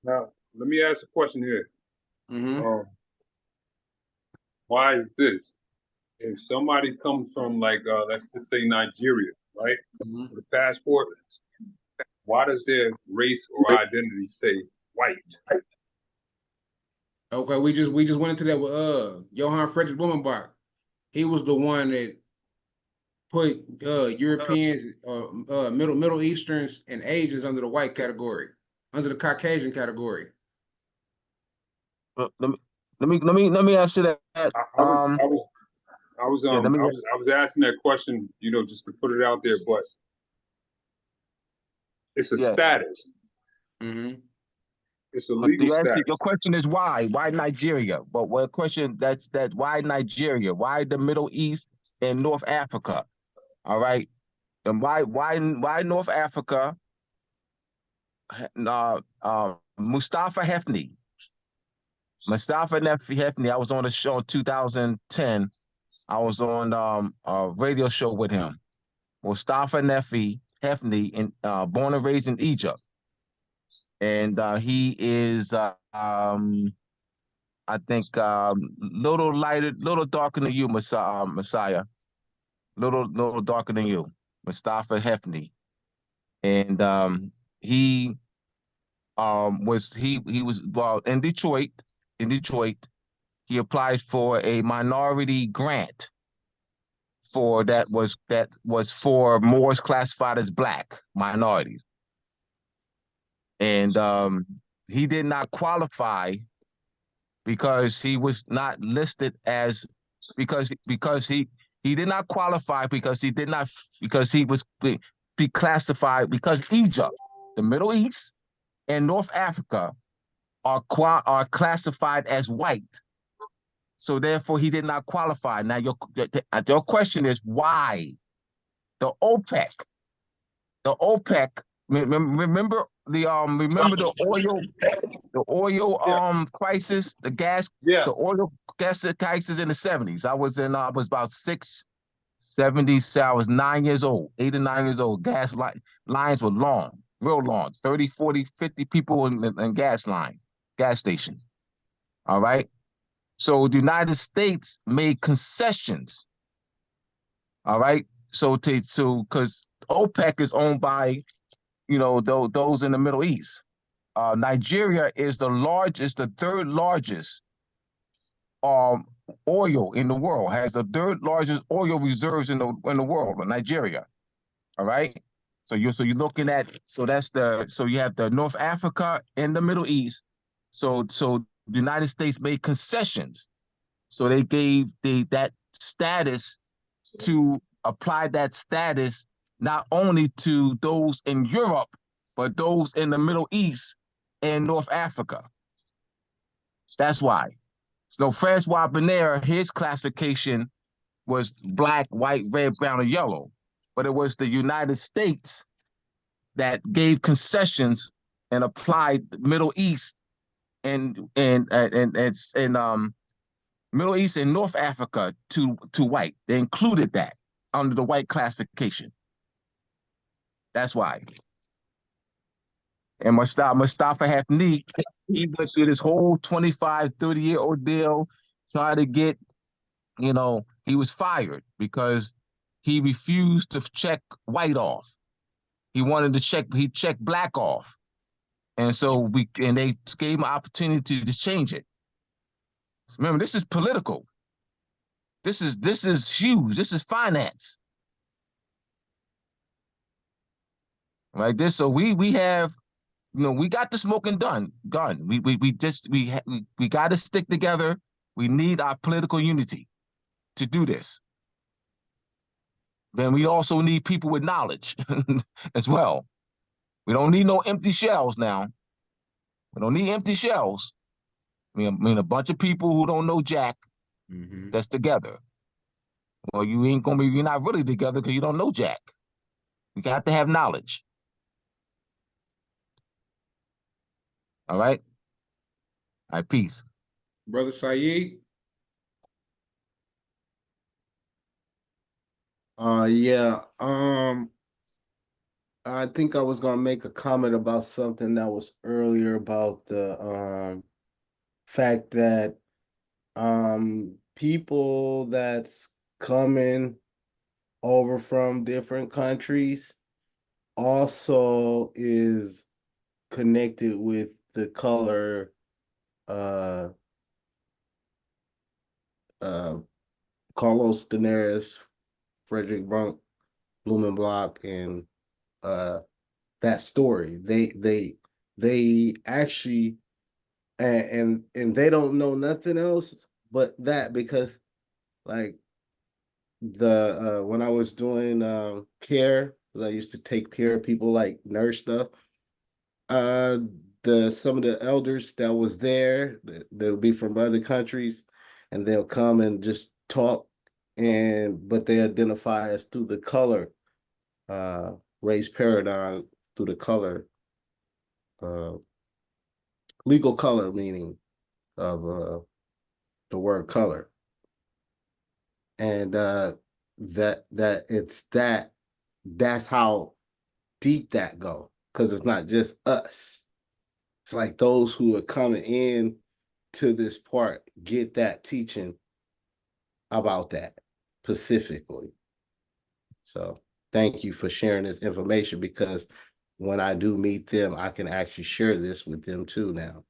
Now, let me ask a question here.
Mm-hmm.
Why is this? If somebody comes from like let's just say Nigeria, right?
Mm-hmm.
With a passport, why does their race or identity say white?
Okay, we just went into that with Johann Friedrich Blumenbach. He was the one that put Europeans, Middle Easterns, and Asians under the white category, under the Caucasian category.
Let me ask you that.
I was asking that question, you know, just to put it out there, but it's a status.
Mm-hmm.
It's a legal status.
Your question is why? Why Nigeria? But what question that's why Nigeria? Why the Middle East and North Africa? All right. Then why North Africa? Mustafa Hefni. I was on a show in 2010. I was on a radio show with him. Mustafa Hefni, born and raised in Egypt. And he is I think little lighter, little darker than you, Messiah. Little darker than you, Mustafa Hefni. And he was well in Detroit. In Detroit, he applied for a minority grant that was for Moors classified as black minorities. And he did not qualify because he was not listed as because he did not qualify because he was be classified because Egypt, the Middle East, and North Africa are classified as white. So therefore, he did not qualify. Now your question is why the OPEC, remember the oil crisis, the oil gas crisis in the 70s. I was about 670, so I was 9 years old, 8 or 9 years old. Gas lines were long, real long, 30, 40, 50 people in gas stations. All right. So the United States made concessions. All right. So because OPEC is owned by, those in the Middle East. Nigeria is the third largest oil in the world, has the third largest oil reserves in the world, Nigeria. All right. So you're looking at, so you have the North Africa and the Middle East. So the United States made concessions. So they gave that status to apply that status not only to those in Europe, but those in the Middle East and North Africa. That's why. So Francois Benaire, his classification was black, white, red, brown, or yellow. But it was the United States that gave concessions and applied Middle East and Middle East and North Africa to white. They included that under the white classification. That's why. And Mustafa Hefni, he went through this whole 25, 30-year ordeal, trying to get, he was fired because he refused to check white off. He wanted to check black off. And so they gave him an opportunity to change it. Remember, this is political. This is huge. This is finance. Like this. So we have, we got the smoking gun. We got to stick together. We need our political unity to do this. Then we also need people with knowledge as well. We don't need no empty shells now. We don't need empty shells. I mean a bunch of people who don't know jack that's together. Well, you're not really together because you don't know jack. You got to have knowledge. All right? All right, peace.
Brother Saeed?
Yeah. I think I was gonna make a comment about something that was earlier about the fact that people that's coming over from different countries also is connected with the color uh, Carlos Daenerys, Frederick Brunk, Blumenbach, and that story. They actually and they don't know nothing else but that, because like the when I was doing care, 'cause I used to take care of people like nurse stuff. Uh the some of the elders that was there, they'll be from other countries, and they'll come and just talk, and but they identify us through the color uh race paradigm, through the color, uh legal color meaning of the word color. And that it's that's how deep that go, because it's not just us. It's like those who are coming in to this part get that teaching about that specifically. So thank you for sharing this information, because when I do meet them, I can actually share this with them too now.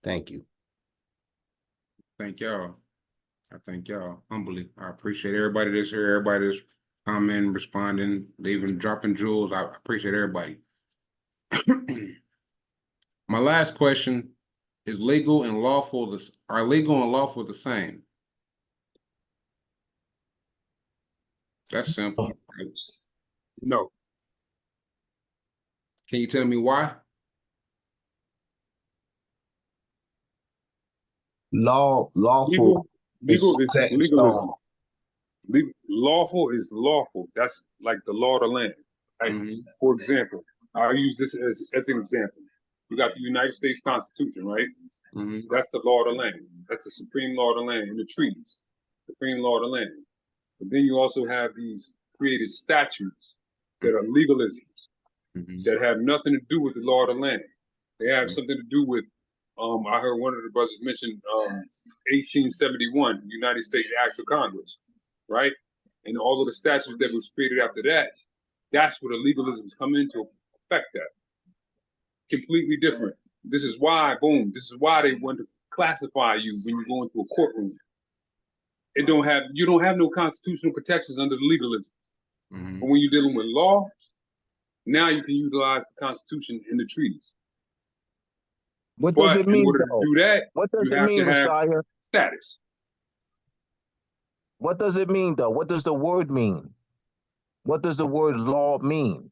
Thank you.
Thank y'all. I thank y'all humbly. I appreciate everybody that's here, everybody that's commenting, responding, leaving, dropping jewels. I appreciate everybody. My last question is: legal and lawful, are legal and lawful the same? That's simple.
No.
Can you tell me why?
Lawful
Legal is
set in
legalism.
stone.
Lawful is lawful. That's like the law of the land. Like, for example, I'll use this as an example. You got the United States Constitution, right? That's the law of the land. That's the supreme law of the land. And the treaties, supreme law of the land. But then you also have these created statutes that are legalisms that have nothing to do with the law of the land. They have something to do with, I heard one of the brothers mention 1871, United States Acts of Congress, right? And all of the statutes that was created after that, that's where the legalisms come into affect that. Completely different. This is why, boom, this is why they want to classify you when you go into a courtroom. You don't have no constitutional protections under the legalism. But when you're dealing with law, now you can utilize the Constitution and the treaties.
What does it mean,
in order
though?
to do that,
What does
you
it
have
mean,
to have
Messiah?
status.
What does it mean, though? What does the word mean? What does the word law mean?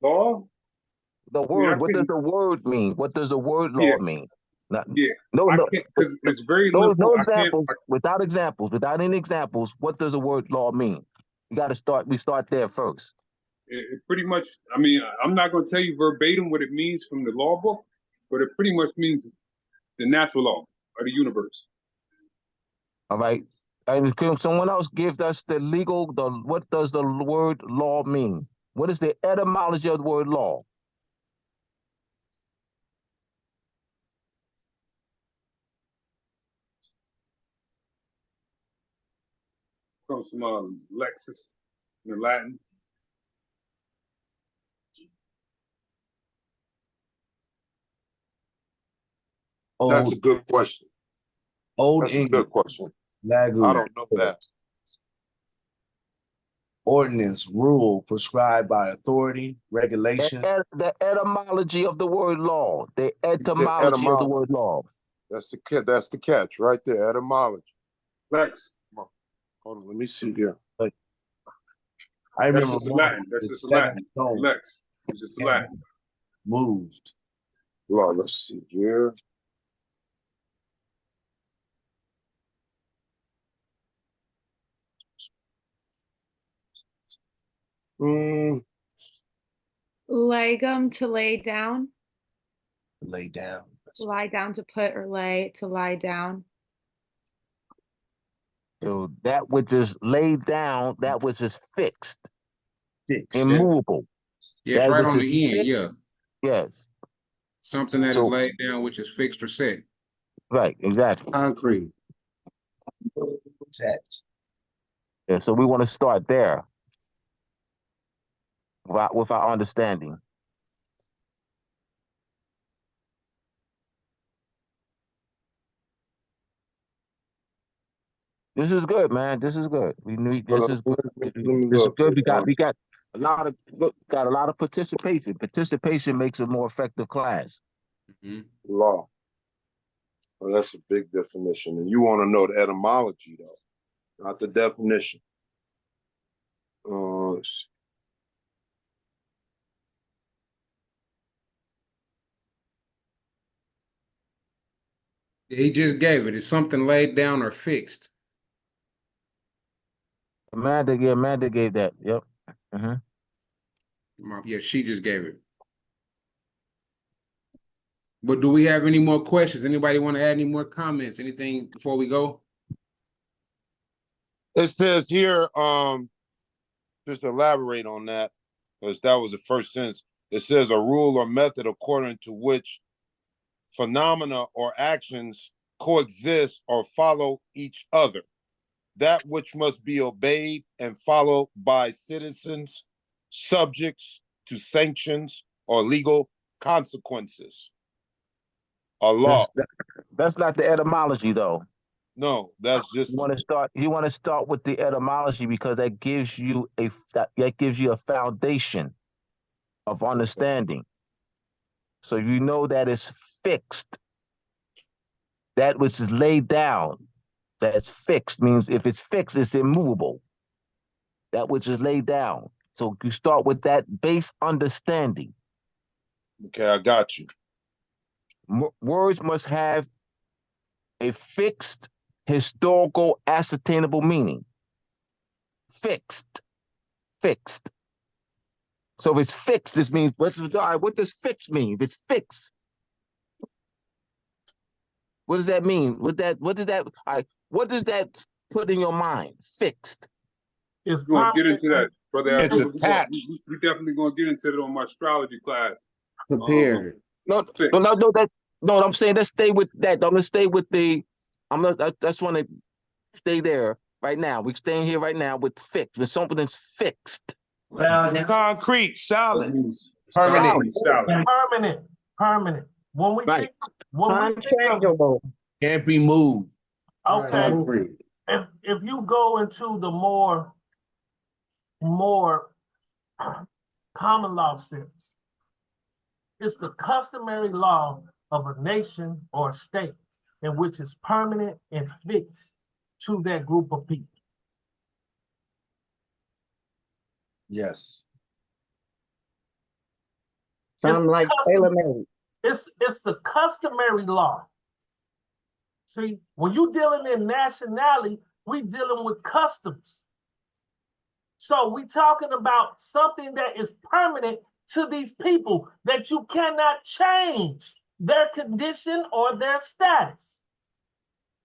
Law?
The word. What does the word mean? What does the word law mean? No,
I can't, because it's very literal.
no examples. Without examples, without any examples, what does the word law mean? You got to start. We start there first.
It pretty much, I mean, I'm not going to tell you verbatim what it means from the law book, but it pretty much means the natural law of the universe.
All right. And can someone else give us the legal, what does the word law mean? What is the etymology of the word law?
Comes from Lexus in the Latin.
That's a good question.
Old
That's
English.
a good question.
Lagu.
I don't know that.
Ordinance, rule prescribed by authority, regulation.
The etymology of the word law. The etymology of the word law.
That's the catch right there. Etymology.
Lex.
Hold on, let me see here.
I remember
That's just Latin. That's just Latin. Lex. It's just Latin.
Moved.
Well, let's see here.
Legum, to lay down.
Lay down.
Lie down, to put, or lay, to lie down.
So that which is laid down, that which is fixed,
fixed.
immovable.
Yeah, it's
that
right
which
on
is
the end.
fixed,
Yeah.
Yes.
Something that is laid down, which is fixed or set.
Right, exactly.
Concrete. Set.
Yeah, so we want to start there with our understanding. This is good, man. This is good. We need
Hold
this
on,
is good.
let me
This is
look.
good. We got a lot of participation. Participation makes a more effective class.
Law. Well, that's a big definition. And you want to know the etymology, though, not the definition. Let's see.
He just gave it. It's something laid down or fixed.
Amanda gave that. Yep.
Yeah, she just gave it. But do we have any more questions? Anybody want to add any more comments? Anything before we go?
It says here, just elaborate on that, because that was the first sentence. It says a rule or method according to which phenomena or actions coexist or follow each other. That which must be obeyed and followed by citizens, subjects to sanctions or legal consequences. A law.
That's not the etymology, though.
No, that's just.
You want to start with the etymology because that gives you a foundation of understanding. So you know that it's fixed. That which is laid down, that's fixed, means if it's fixed, it's immovable. That which is laid down. So you start with that base understanding.
Okay, I got you.
Words must have a fixed, historical, ascertainable meaning. Fixed. So if it's fixed, this means what does fixed mean? If it's fixed, what does that mean? What does that put in your mind? Fixed.
It's
going to get into that, brother.
It's attached.
We definitely going to get into it on my astrology class.
Prepared.
No. I'm saying let's stay with that. Let's stay with the. I just want to stay there right now. We're staying here right now with fixed. When something is fixed.
Well, concrete, solid,
permanent. When we think,
unchangeable,
can't be moved.
Okay,
Concrete.
if you go into the more common law sense, it's the customary law of a nation or a state in which is permanent and fixed to that group of people.
Yes.
Sound like tailor-made.
It's the customary law. See, when you dealing in nationality, we dealing with customs. So we talking about something that is permanent to these people that you cannot change their condition or their status.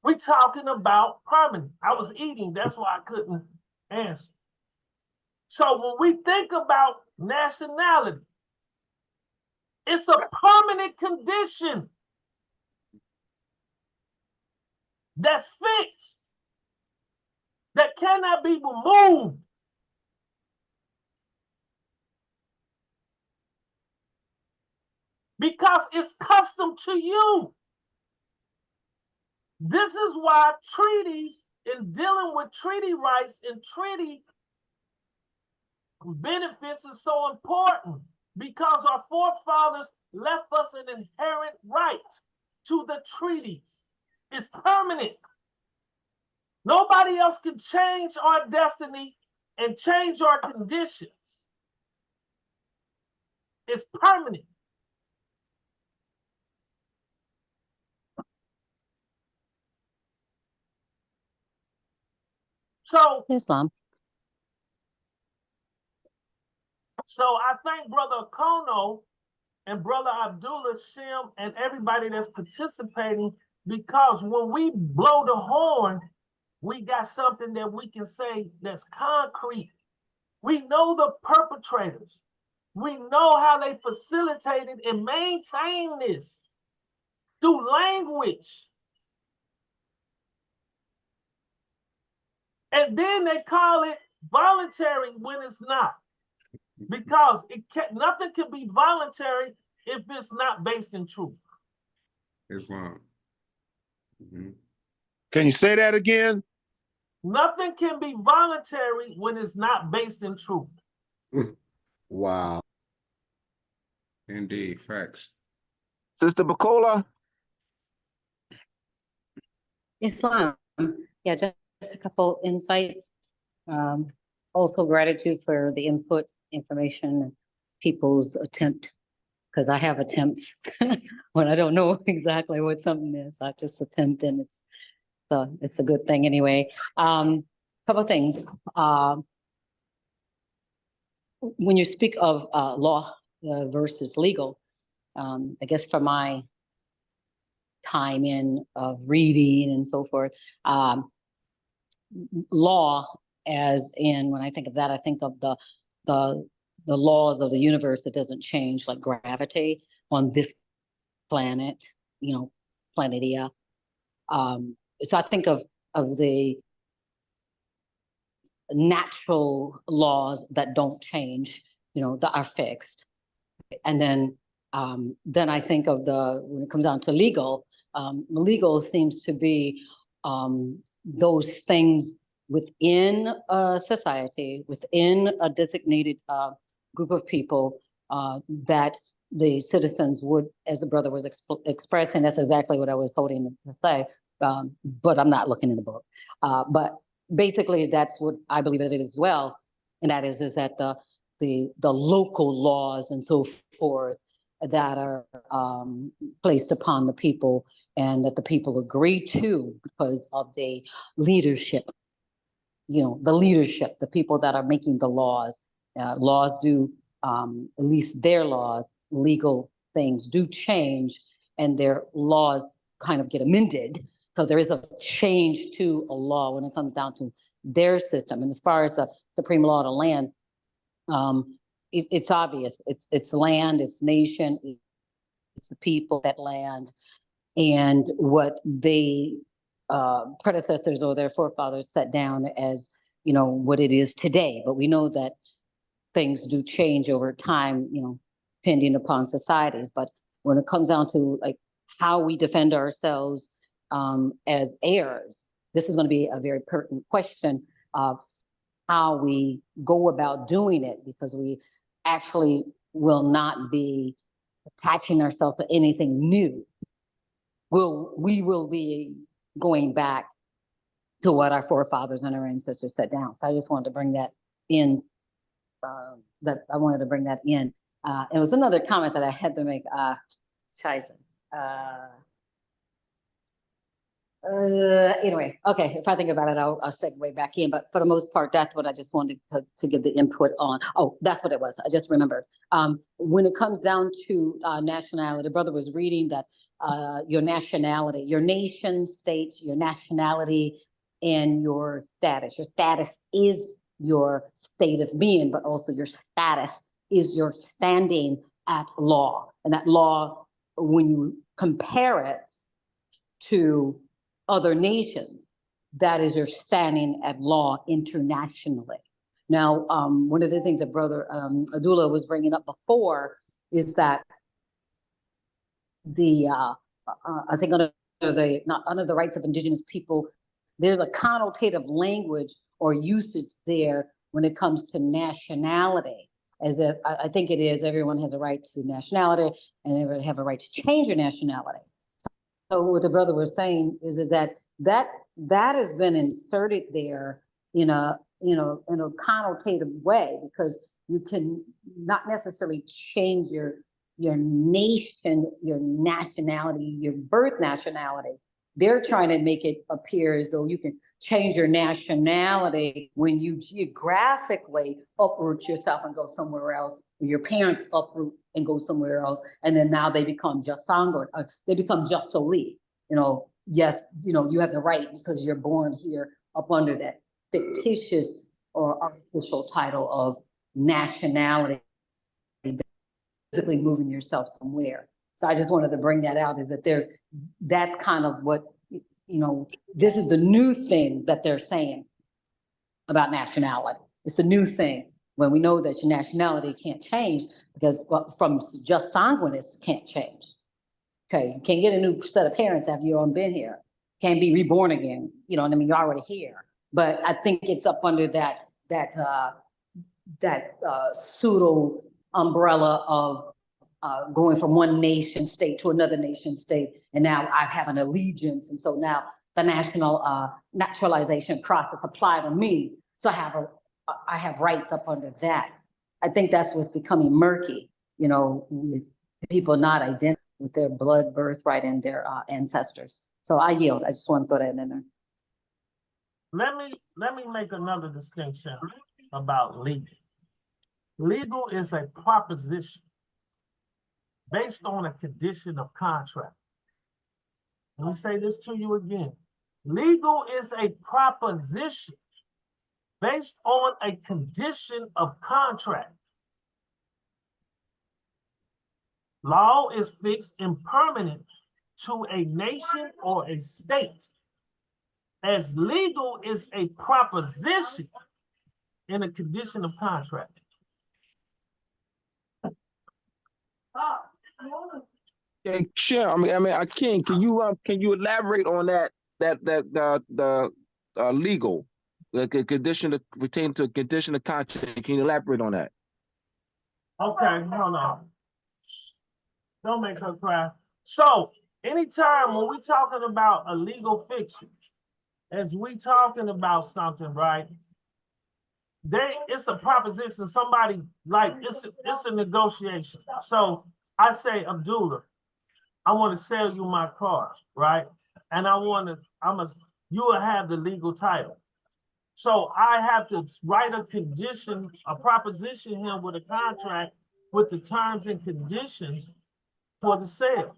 We talking about permanent. I was eating, that's why I couldn't answer. So when we think about nationality, it's a permanent condition that's fixed, that cannot be removed. Because it's custom to you. This is why treaties, in dealing with treaty rights and treaty benefits, is so important, because our forefathers left us an inherent right to the treaties. It's permanent. Nobody else can change our destiny and change our conditions. It's permanent. So
Islam.
So I thank Brother Akono and Brother Abdullah Shim and everybody that's participating, because when we blow the horn, we got something that we can say that's concrete. We know the perpetrators. We know how they facilitated and maintained this through language. And then they call it voluntary when it's not. Because nothing can be voluntary if it's not based in truth.
Islam.
Can you say that again?
Nothing can be voluntary when it's not based in truth.
Wow.
Indeed, facts.
Sister Bacola?
Islam. Yeah, just a couple insights. Also gratitude for the input, information, people's attempt, because I have attempts when I don't know exactly what something is. I just attempt, and it's a good thing anyway. Couple things. When you speak of law versus legal, I guess for my time in reading and so forth, law, as in when I think of that, I think of the laws of the universe that doesn't change, like gravity on this planet, Planetia. So I think of the natural laws that don't change, that are fixed. And then I think of when it comes down to legal, legal seems to be those things within a society, within a designated group of people that the citizens would, as the brother was expressing, that's exactly what I was holding to say, but I'm not looking in the book. But basically, that's what I believe it is as well, and that is that the local laws and so forth that are placed upon the people and that the people agree to because of the leadership, the people that are making the laws. Laws do, at least their laws, legal things do change, and their laws kind of get amended. So there is a change to a law when it comes down to their system. And as far as the supreme law of the land, it's obvious. It's land, it's nation, it's the people, that land, and what they predecessors or their forefathers set down as, what it is today. But we know that things do change over time, depending upon societies. But when it comes down to like how we defend ourselves as heirs, this is going to be a very pertinent question of how we go about doing it, because we actually will not be attaching ourselves to anything new. We will be going back to what our forefathers and our ancestors set down. So I just wanted to bring that in. It was another comment that I had to make. Scheisse. Anyway, okay, if I think about it, I'll segue back in. But for the most part, that's what I just wanted to give the input on. Oh, that's what it was. I just remembered. When it comes down to nationality, the brother was reading that your nationality, your nation states, your nationality, and your status. Your status is your state of being, but also your status is your standing at law. And that law, when you compare it to other nations, that is your standing at law internationally. Now, one of the things that Brother Adula was bringing up before is that I think under the rights of indigenous people, there's a connotative language or usage there when it comes to nationality. As if I think it is, everyone has a right to nationality, and everyone have a right to change your nationality. So what the brother was saying is that has been inserted there in a connotative way, because you can not necessarily change your nation, your nationality, your birth nationality. They're trying to make it appear as though you can change your nationality when you geographically uproot yourself and go somewhere else, or your parents uproot and go somewhere else, and then now they become just Sango, they become just Soli. Yes, you have the right because you're born here up under that fictitious or artificial title of nationality, basically moving yourself somewhere. So I just wanted to bring that out, is that that's kind of what, this is the new thing that they're saying about nationality. It's a new thing when we know that your nationality can't change, because from just sanguinis can't change. Okay, you can't get a new set of parents after you've been here. Can't be reborn again. You know what I mean? You're already here. But I think it's up under that pseudo umbrella of going from one nation state to another nation state, and now I have an allegiance, and so now the naturalization process apply to me. So I have rights up under that. I think that's what's becoming murky, you know, with people not identifying with their blood birthright and their ancestors. So I yield. I just want to throw that in there.
Let me make another distinction about legal. Legal is a proposition based on a condition of contract. Let me say this to you again. Legal is a proposition based on a condition of contract. Law is fixed and permanent to a nation or a state, as legal is a proposition in a condition of contract.
Yeah, sure. I can. Can you elaborate on that? The legal, the condition to pertain to a condition of contract. Can you elaborate on that?
Okay, hold on. Don't make her cry. So, anytime when we talking about a legal fiction, as we talking about something, right? It's a proposition. Somebody like it's a negotiation. So I say, Abdullah, I want to sell you my car, right? And you will have the legal title. So I have to write a condition, a proposition here with a contract with the terms and conditions for the sale.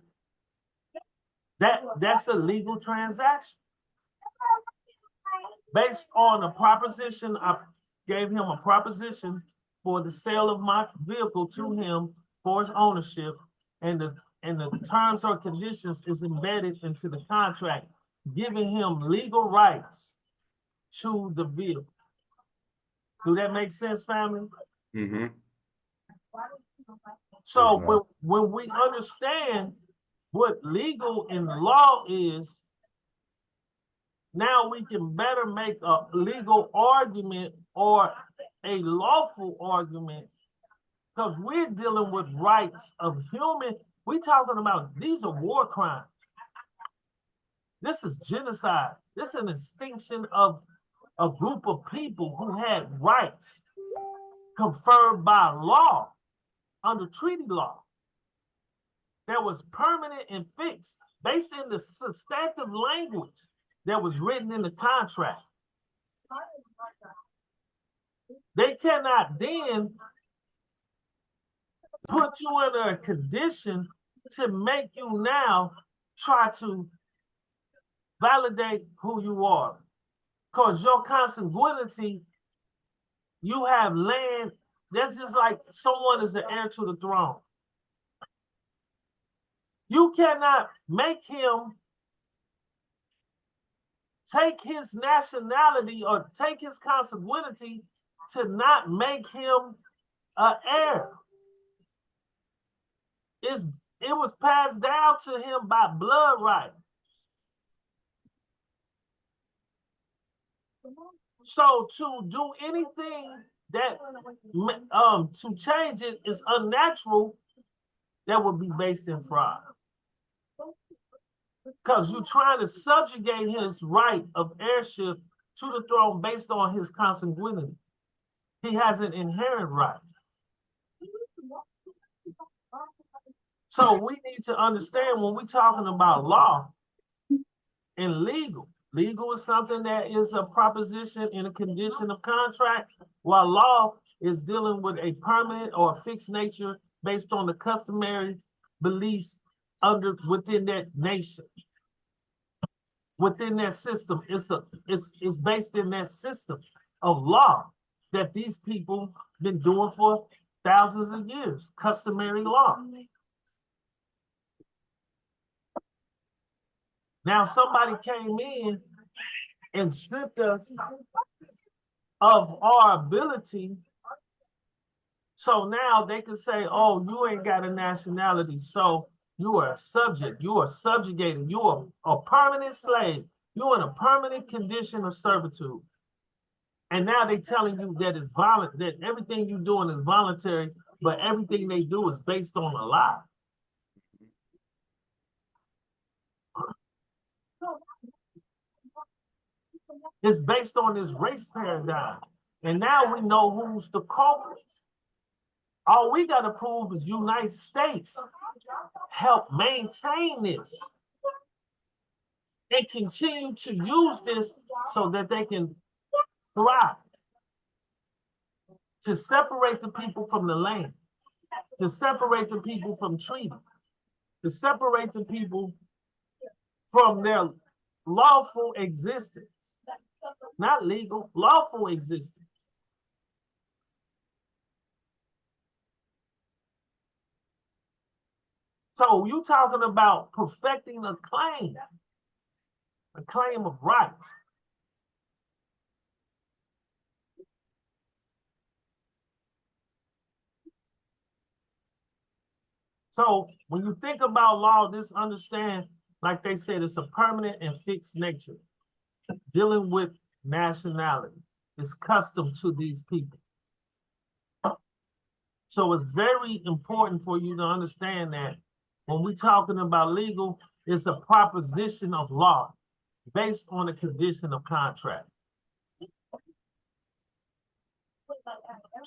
That's a legal transaction. Based on a proposition, I gave him a proposition for the sale of my vehicle to him for his ownership, and the terms or conditions is embedded into the contract, giving him legal rights to the vehicle. Do that make sense, family?
Mm-hmm.
So when we understand what legal in the law is, now we can better make a legal argument or a lawful argument, because we're dealing with rights of human. We're talking about, these are war crimes. This is genocide. This is an extinction of a group of people who had rights conferred by law under treaty law that was permanent and fixed based in the substantive language that was written in the contract. They cannot then put you in a condition to make you now try to validate who you are. Because your consanguinity, you have land, that's just like someone is the heir to the throne. You cannot make him take his nationality or take his consanguinity to not make him an heir. It was passed down to him by blood right. So to do anything that to change it is unnatural, that would be based in fraud. Because you're trying to subjugate his right of heirship to the throne based on his consanguinity. He has an inherent right. So we need to understand when we're talking about law and legal. Legal is something that is a proposition in a condition of contract, while law is dealing with a permanent or a fixed nature based on the customary beliefs within that nation. Within that system, it's based in that system of law that these people been doing for thousands of years, customary law. Now somebody came in and stripped us of our ability, so now they can say, oh, you ain't got a nationality, so you are a subject, you are subjugated, you are a permanent slave, you're in a permanent condition of servitude. And now they telling you that it's violent, that everything you're doing is voluntary, but everything they do is based on a lie. It's based on this race paradigm. And now we know who's the culprits. All we got to prove is United States help maintain this and continue to use this so that they can thrive. To separate the people from the land, to separate the people from treaty, to separate the people from their lawful existence. Not legal, lawful existence. So you talking about perfecting a claim of rights. So when you think about law, just understand, like they said, it's a permanent and fixed nature. Dealing with nationality. It's custom to these people. So it's very important for you to understand that when we're talking about legal, it's a proposition of law based on a condition of contract.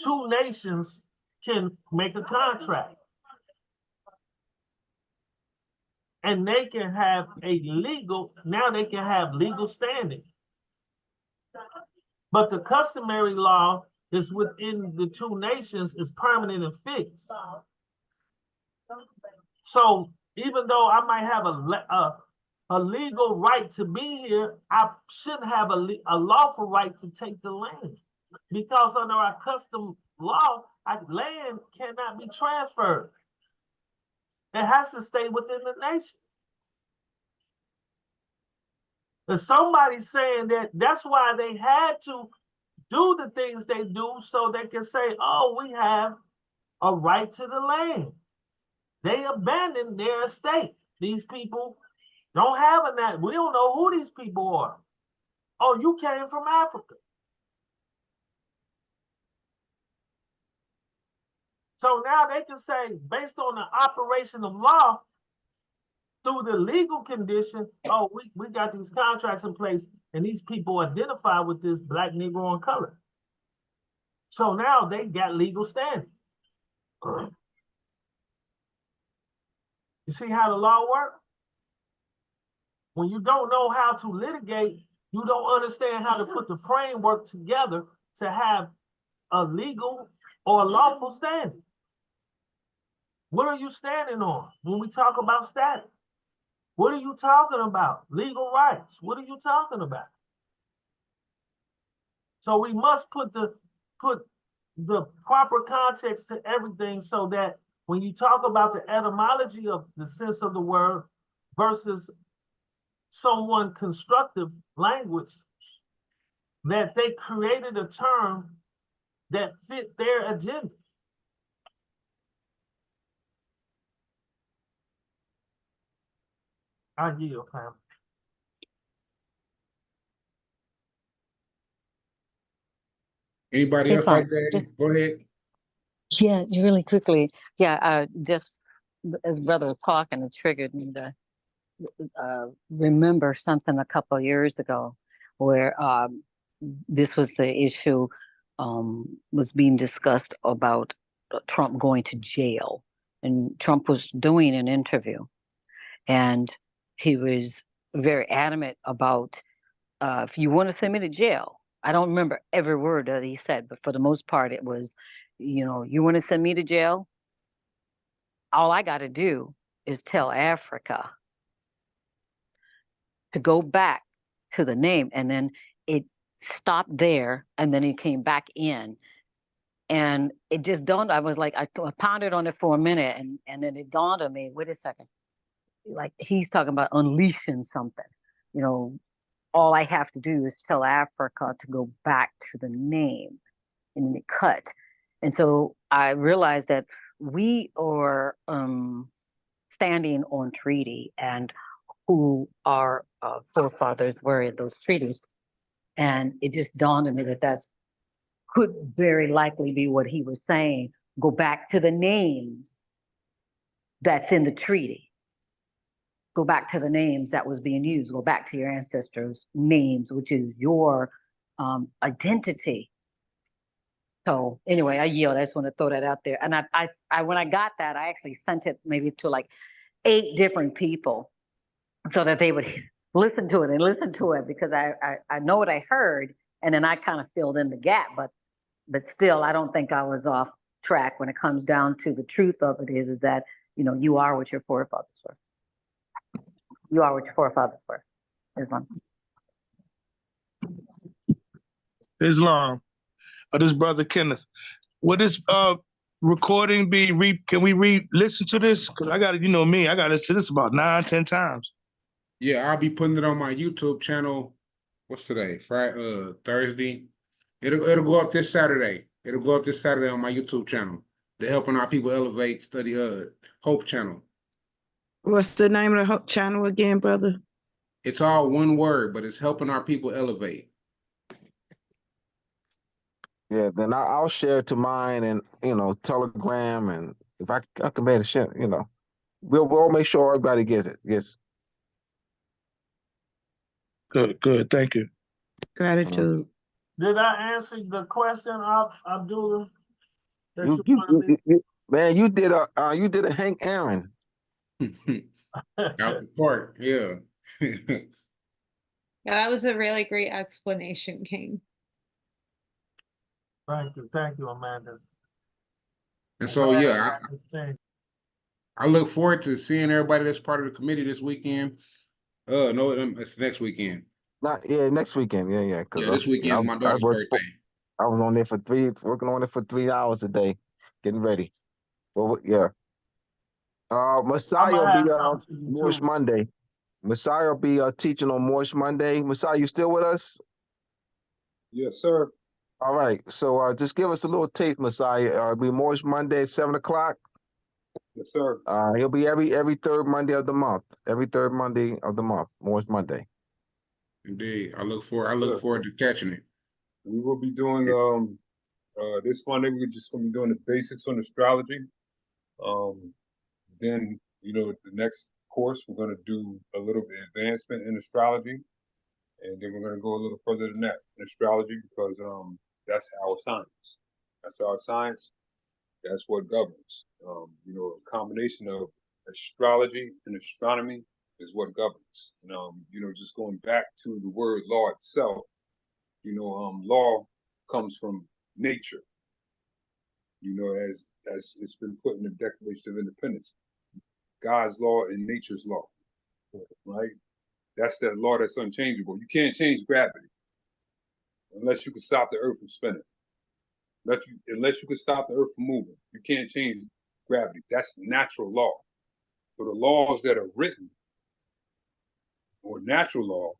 Two nations can make a contract. And they can have now they can have legal standing. But the customary law is within the two nations is permanent and fixed. So even though I might have a legal right to be here, I shouldn't have a lawful right to take the land. Because under our custom law, land cannot be transferred. It has to stay within the nation. And somebody's saying that that's why they had to do the things they do so they can say, oh, we have a right to the land. They abandoned their estate. These people don't have that. We don't know who these people are. Oh, you came from Africa. So now they can say, based on the operation of law, through the legal condition, oh, we got these contracts in place and these people identify with this black, Negro, and color. So now they got legal standing. You see how the law works? When you don't know how to litigate, you don't understand how to put the framework together to have a legal or a lawful standing. What are you standing on when we talk about status? What are you talking about? Legal rights. What are you talking about? So we must put the proper context to everything so that when you talk about the etymology of the sense of the word versus someone constructive language, that they created a term that fit their agenda. I yield, Pam.
Anybody else like that? Go ahead.
Yeah, really quickly. Yeah, just as brother was talking, it triggered me to remember something a couple of years ago where this was the issue was being discussed about Trump going to jail. And Trump was doing an interview and he was very adamant about if you want to send me to jail. I don't remember every word that he said, but for the most part, it was, you want to send me to jail? All I got to do is tell Africa to go back to the name. And then it stopped there. And then it came back in. And it just dawned, I was like, I pondered on it for a minute. And then it dawned on me, wait a second. Like he's talking about unleashing something, all I have to do is tell Africa to go back to the name and then it cut. And so I realized that we are standing on treaty and who our forefathers were in those treaties. And it just dawned on me that that's could very likely be what he was saying. Go back to the names that's in the treaty. Go back to the names that was being used. Go back to your ancestors' names, which is your identity. So anyway, I yield. I just want to throw that out there. And I when I got that, I actually sent it maybe to like 8 different people so that they would listen to it because I know what I heard, and then I kind of filled in the gap. But still, I don't think I was off track when it comes down to the truth of it is that, you are what your forefathers were. You are what your forefathers were. Islam.
Islam. This brother Kenneth. Would this recording be can we listen to this? Because I gotta, me, I gotta listen to this about 9, 10 times.
Yeah, I'll be putting it on my YouTube channel. What's today? Friday, Thursday. It'll go up this Saturday. It'll go up this Saturday on my YouTube channel. The Helping Our People Elevate Study Hope channel.
What's the name of the channel again, brother?
It's all one word, but it's Helping Our People Elevate.
Yeah, then I'll share it to mine and Telegram, and if I can be able to share, we'll make sure everybody gets it. Yes.
Good. Thank you.
Gratitude.
Did I answer the question, Abdullah?
Man, you did a Hank Aaron.
Out the park, yeah.
Yeah, that was a really great explanation, King.
Thank you, Amanda.
And so, yeah, I look forward to seeing everybody that's part of the committee this weekend. No, it's next weekend.
Next weekend. Yeah.
Yeah, this weekend is my daughter's birthday.
I was on there working on it for 3 hours a day, getting ready. Well, yeah. Messiah will be Moorish Monday. Messiah will be teaching on Moorish Monday. Messiah, you still with us?
Yes, sir.
All right. So just give us a little taste, Messiah. It'll be Moorish Monday at 7 o'clock.
Yes, sir.
He'll be every third Monday of the month. Every third Monday of the month, Moorish Monday.
Indeed. I look forward to catching it.
We will be doing this Monday, we're just gonna be doing the basics on astrology. Then, the next course, we're gonna do a little bit advancement in astrology. And then we're gonna go a little further than that in astrology because that's our science. That's our science. That's what governs. A combination of astrology and astronomy is what governs. Just going back to the word law itself, law comes from nature. As it's been put in the Declaration of Independence, God's law and nature's law, right? That's that law that's unchangeable. You can't change gravity unless you can stop the earth from spinning. Unless you can stop the earth from moving. You can't change gravity. That's natural law. So the laws that are written, or natural law,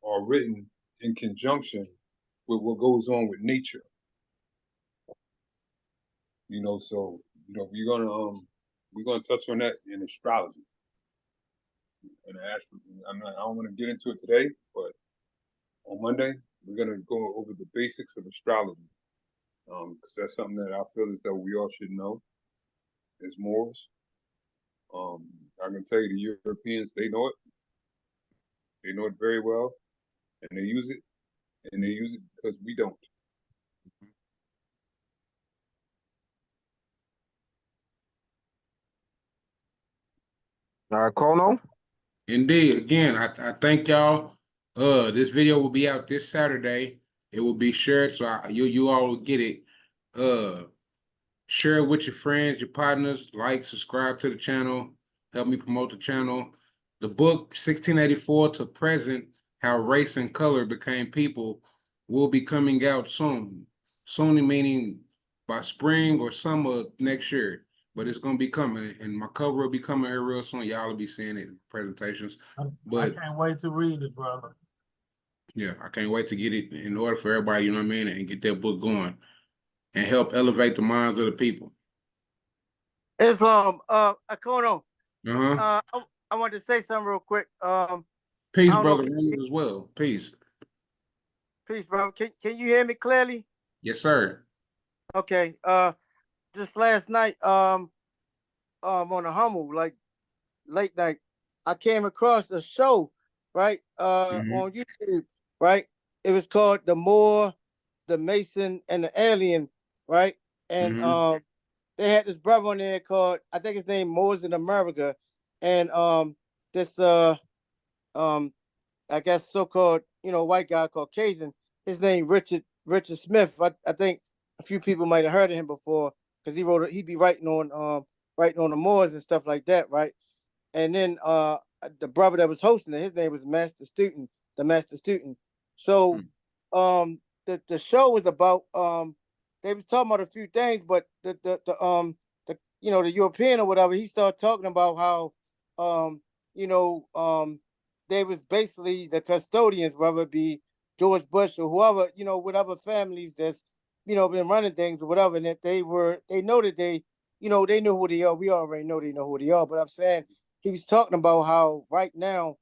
are written in conjunction with what goes on with nature. So we're gonna touch on that in astrology. And I don't want to get into it today, but on Monday we're gonna go over the basics of astrology, because that's something that I feel as though we all should know as Moors. I can tell you the Europeans, they know it. They know it very well, and they use it, because we don't.
Akono?
Indeed. Again, I thank y'all. This video will be out this Saturday. It will be shared, so you all will get it. Share it with your friends, your partners. Like, subscribe to the channel. Help me promote the channel. The book 1684 to present: How Race and Color Became People will be coming out soon. Soon meaning by spring or summer next year. But it's gonna be coming, and my cover will be coming here real soon. Y'all will be seeing it in presentations. But
I can't wait to read it, brother.
yeah, I can't wait to get it in order for everybody, you know what I mean, and get that book going and help elevate the minds of the people.
Islam, Akono.
Uh-huh.
I wanted to say something real quick.
Peace, brother, as well. Peace.
Peace, bro. Can you hear me clearly?
Yes, sir.
Okay. Just last night, on a Hummel, like late night, I came across a show, right? On YouTube, right? It was called The Moor, the Mason, and the Alien, right? And they had this brother on there called, I think his name Moors in America, and this I guess so-called, white guy Caucasian. His name Richard Smith. I think a few people might have heard of him before because he'd be writing on the Moors and stuff like that, right? And then the brother that was hosting it, his name was the Master Student. So the show was about they was talking about a few things, but the the European or whatever, he started talking about how you know they was basically the custodians, whether it be George Bush or whoever, whatever families that's been running things or whatever, and that they know that they know who they are. We already know they know who they are, but I'm saying he was talking about how right now,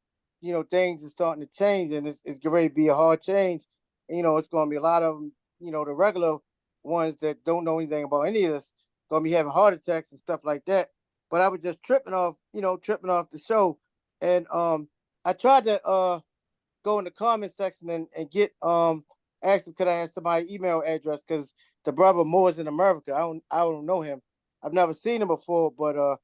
things are starting to change, and it's going to be a hard change. It's going to be a lot of them, the regular ones that don't know anything about any of this, going to be having heart attacks and stuff like that. But I was just tripping off the show, and I tried to go in the comment section and get ask him could I have somebody's email address, because the brother Moore's in America. I don't know him. I've never seen him before, but I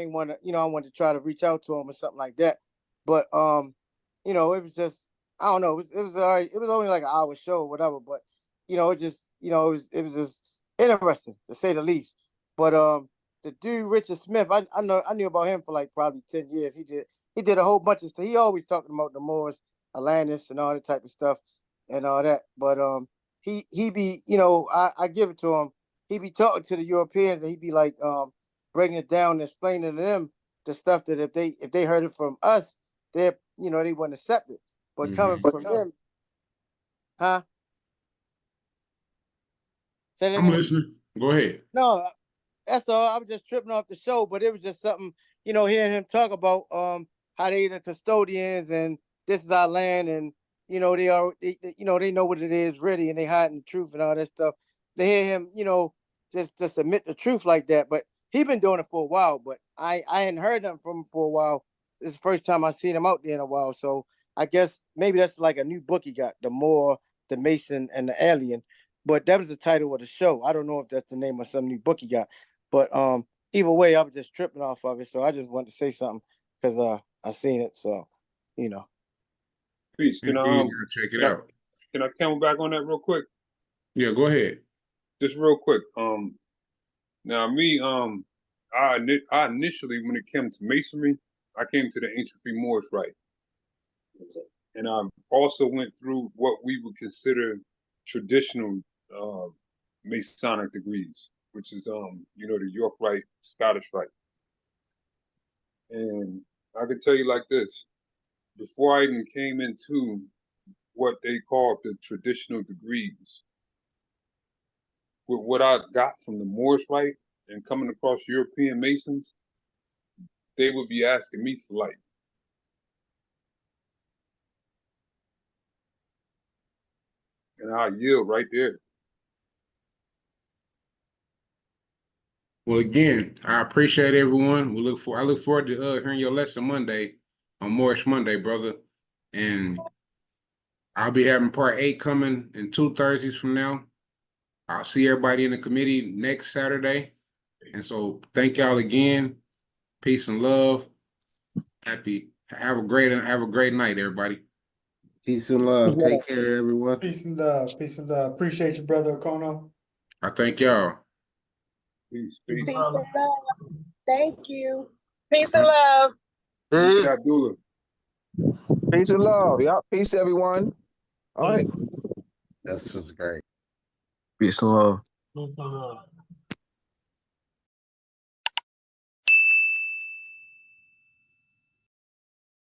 ain't want to, I wanted to try to reach out to him or something like that. But it was just, I don't know, it was all right. It was only like an hour show or whatever, but it just, it was just interesting to say the least. But the dude Richard Smith, I knew about him for like probably 10 years. He did a whole bunch of stuff. He always talking about the Moors, Atlantis, and all that type of stuff and all that. But he be, I give it to him. He be talking to the Europeans, and he be like breaking it down and explaining to them the stuff that if they heard it from us, they wouldn't accept it. But coming from them, huh?
I'm listening. Go ahead.
No, that's all. I was just tripping off the show, but it was just something, hearing him talk about how they the custodians and this is our land, and they know what it is really, and they hiding the truth and all that stuff. They hear him, just admit the truth like that. But he been doing it for a while, but I hadn't heard nothing from him for a while. This is the first time I seen him out there in a while. So I guess maybe that's like a new book he got, The Moor, the Mason, and the Alien. But that was the title of the show. I don't know if that's the name of some new book he got. But either way, I was just tripping off of it. So I just wanted to say something because I seen it. So,
Peace. Can
Indeed, check it out.
Can I come back on that real quick?
Yeah, go ahead.
Just real quick. Now me, I initially, when it came to masonry, I came to the ancient free Moorish rite, and I also went through what we would consider traditional Masonic degrees, which is the York Rite, Scottish Rite. And I could tell you like this: before I even came into what they call the traditional degrees, with what I got from the Moorish Rite and coming across European Masons, they would be asking me for light. And I yield right there.
Well, again, I appreciate everyone. I look forward to hearing your lesson Monday, on Moorish Monday, brother. And I'll be having part 8 coming in 2 Thursdays from now. I'll see everybody in the committee next Saturday. And so thank y'all again. Peace and love. Have a great night, everybody.
Peace and love. Take care, everyone.
Peace and love. Peace and love. Appreciate you, brother Akono.
I thank y'all.
Peace.
Peace and love. Thank you.
Peace and love.
Peace, Abdullah.
Peace and love. Yeah. Peace, everyone. All right.
This was great.
Peace and love.
Peace and love.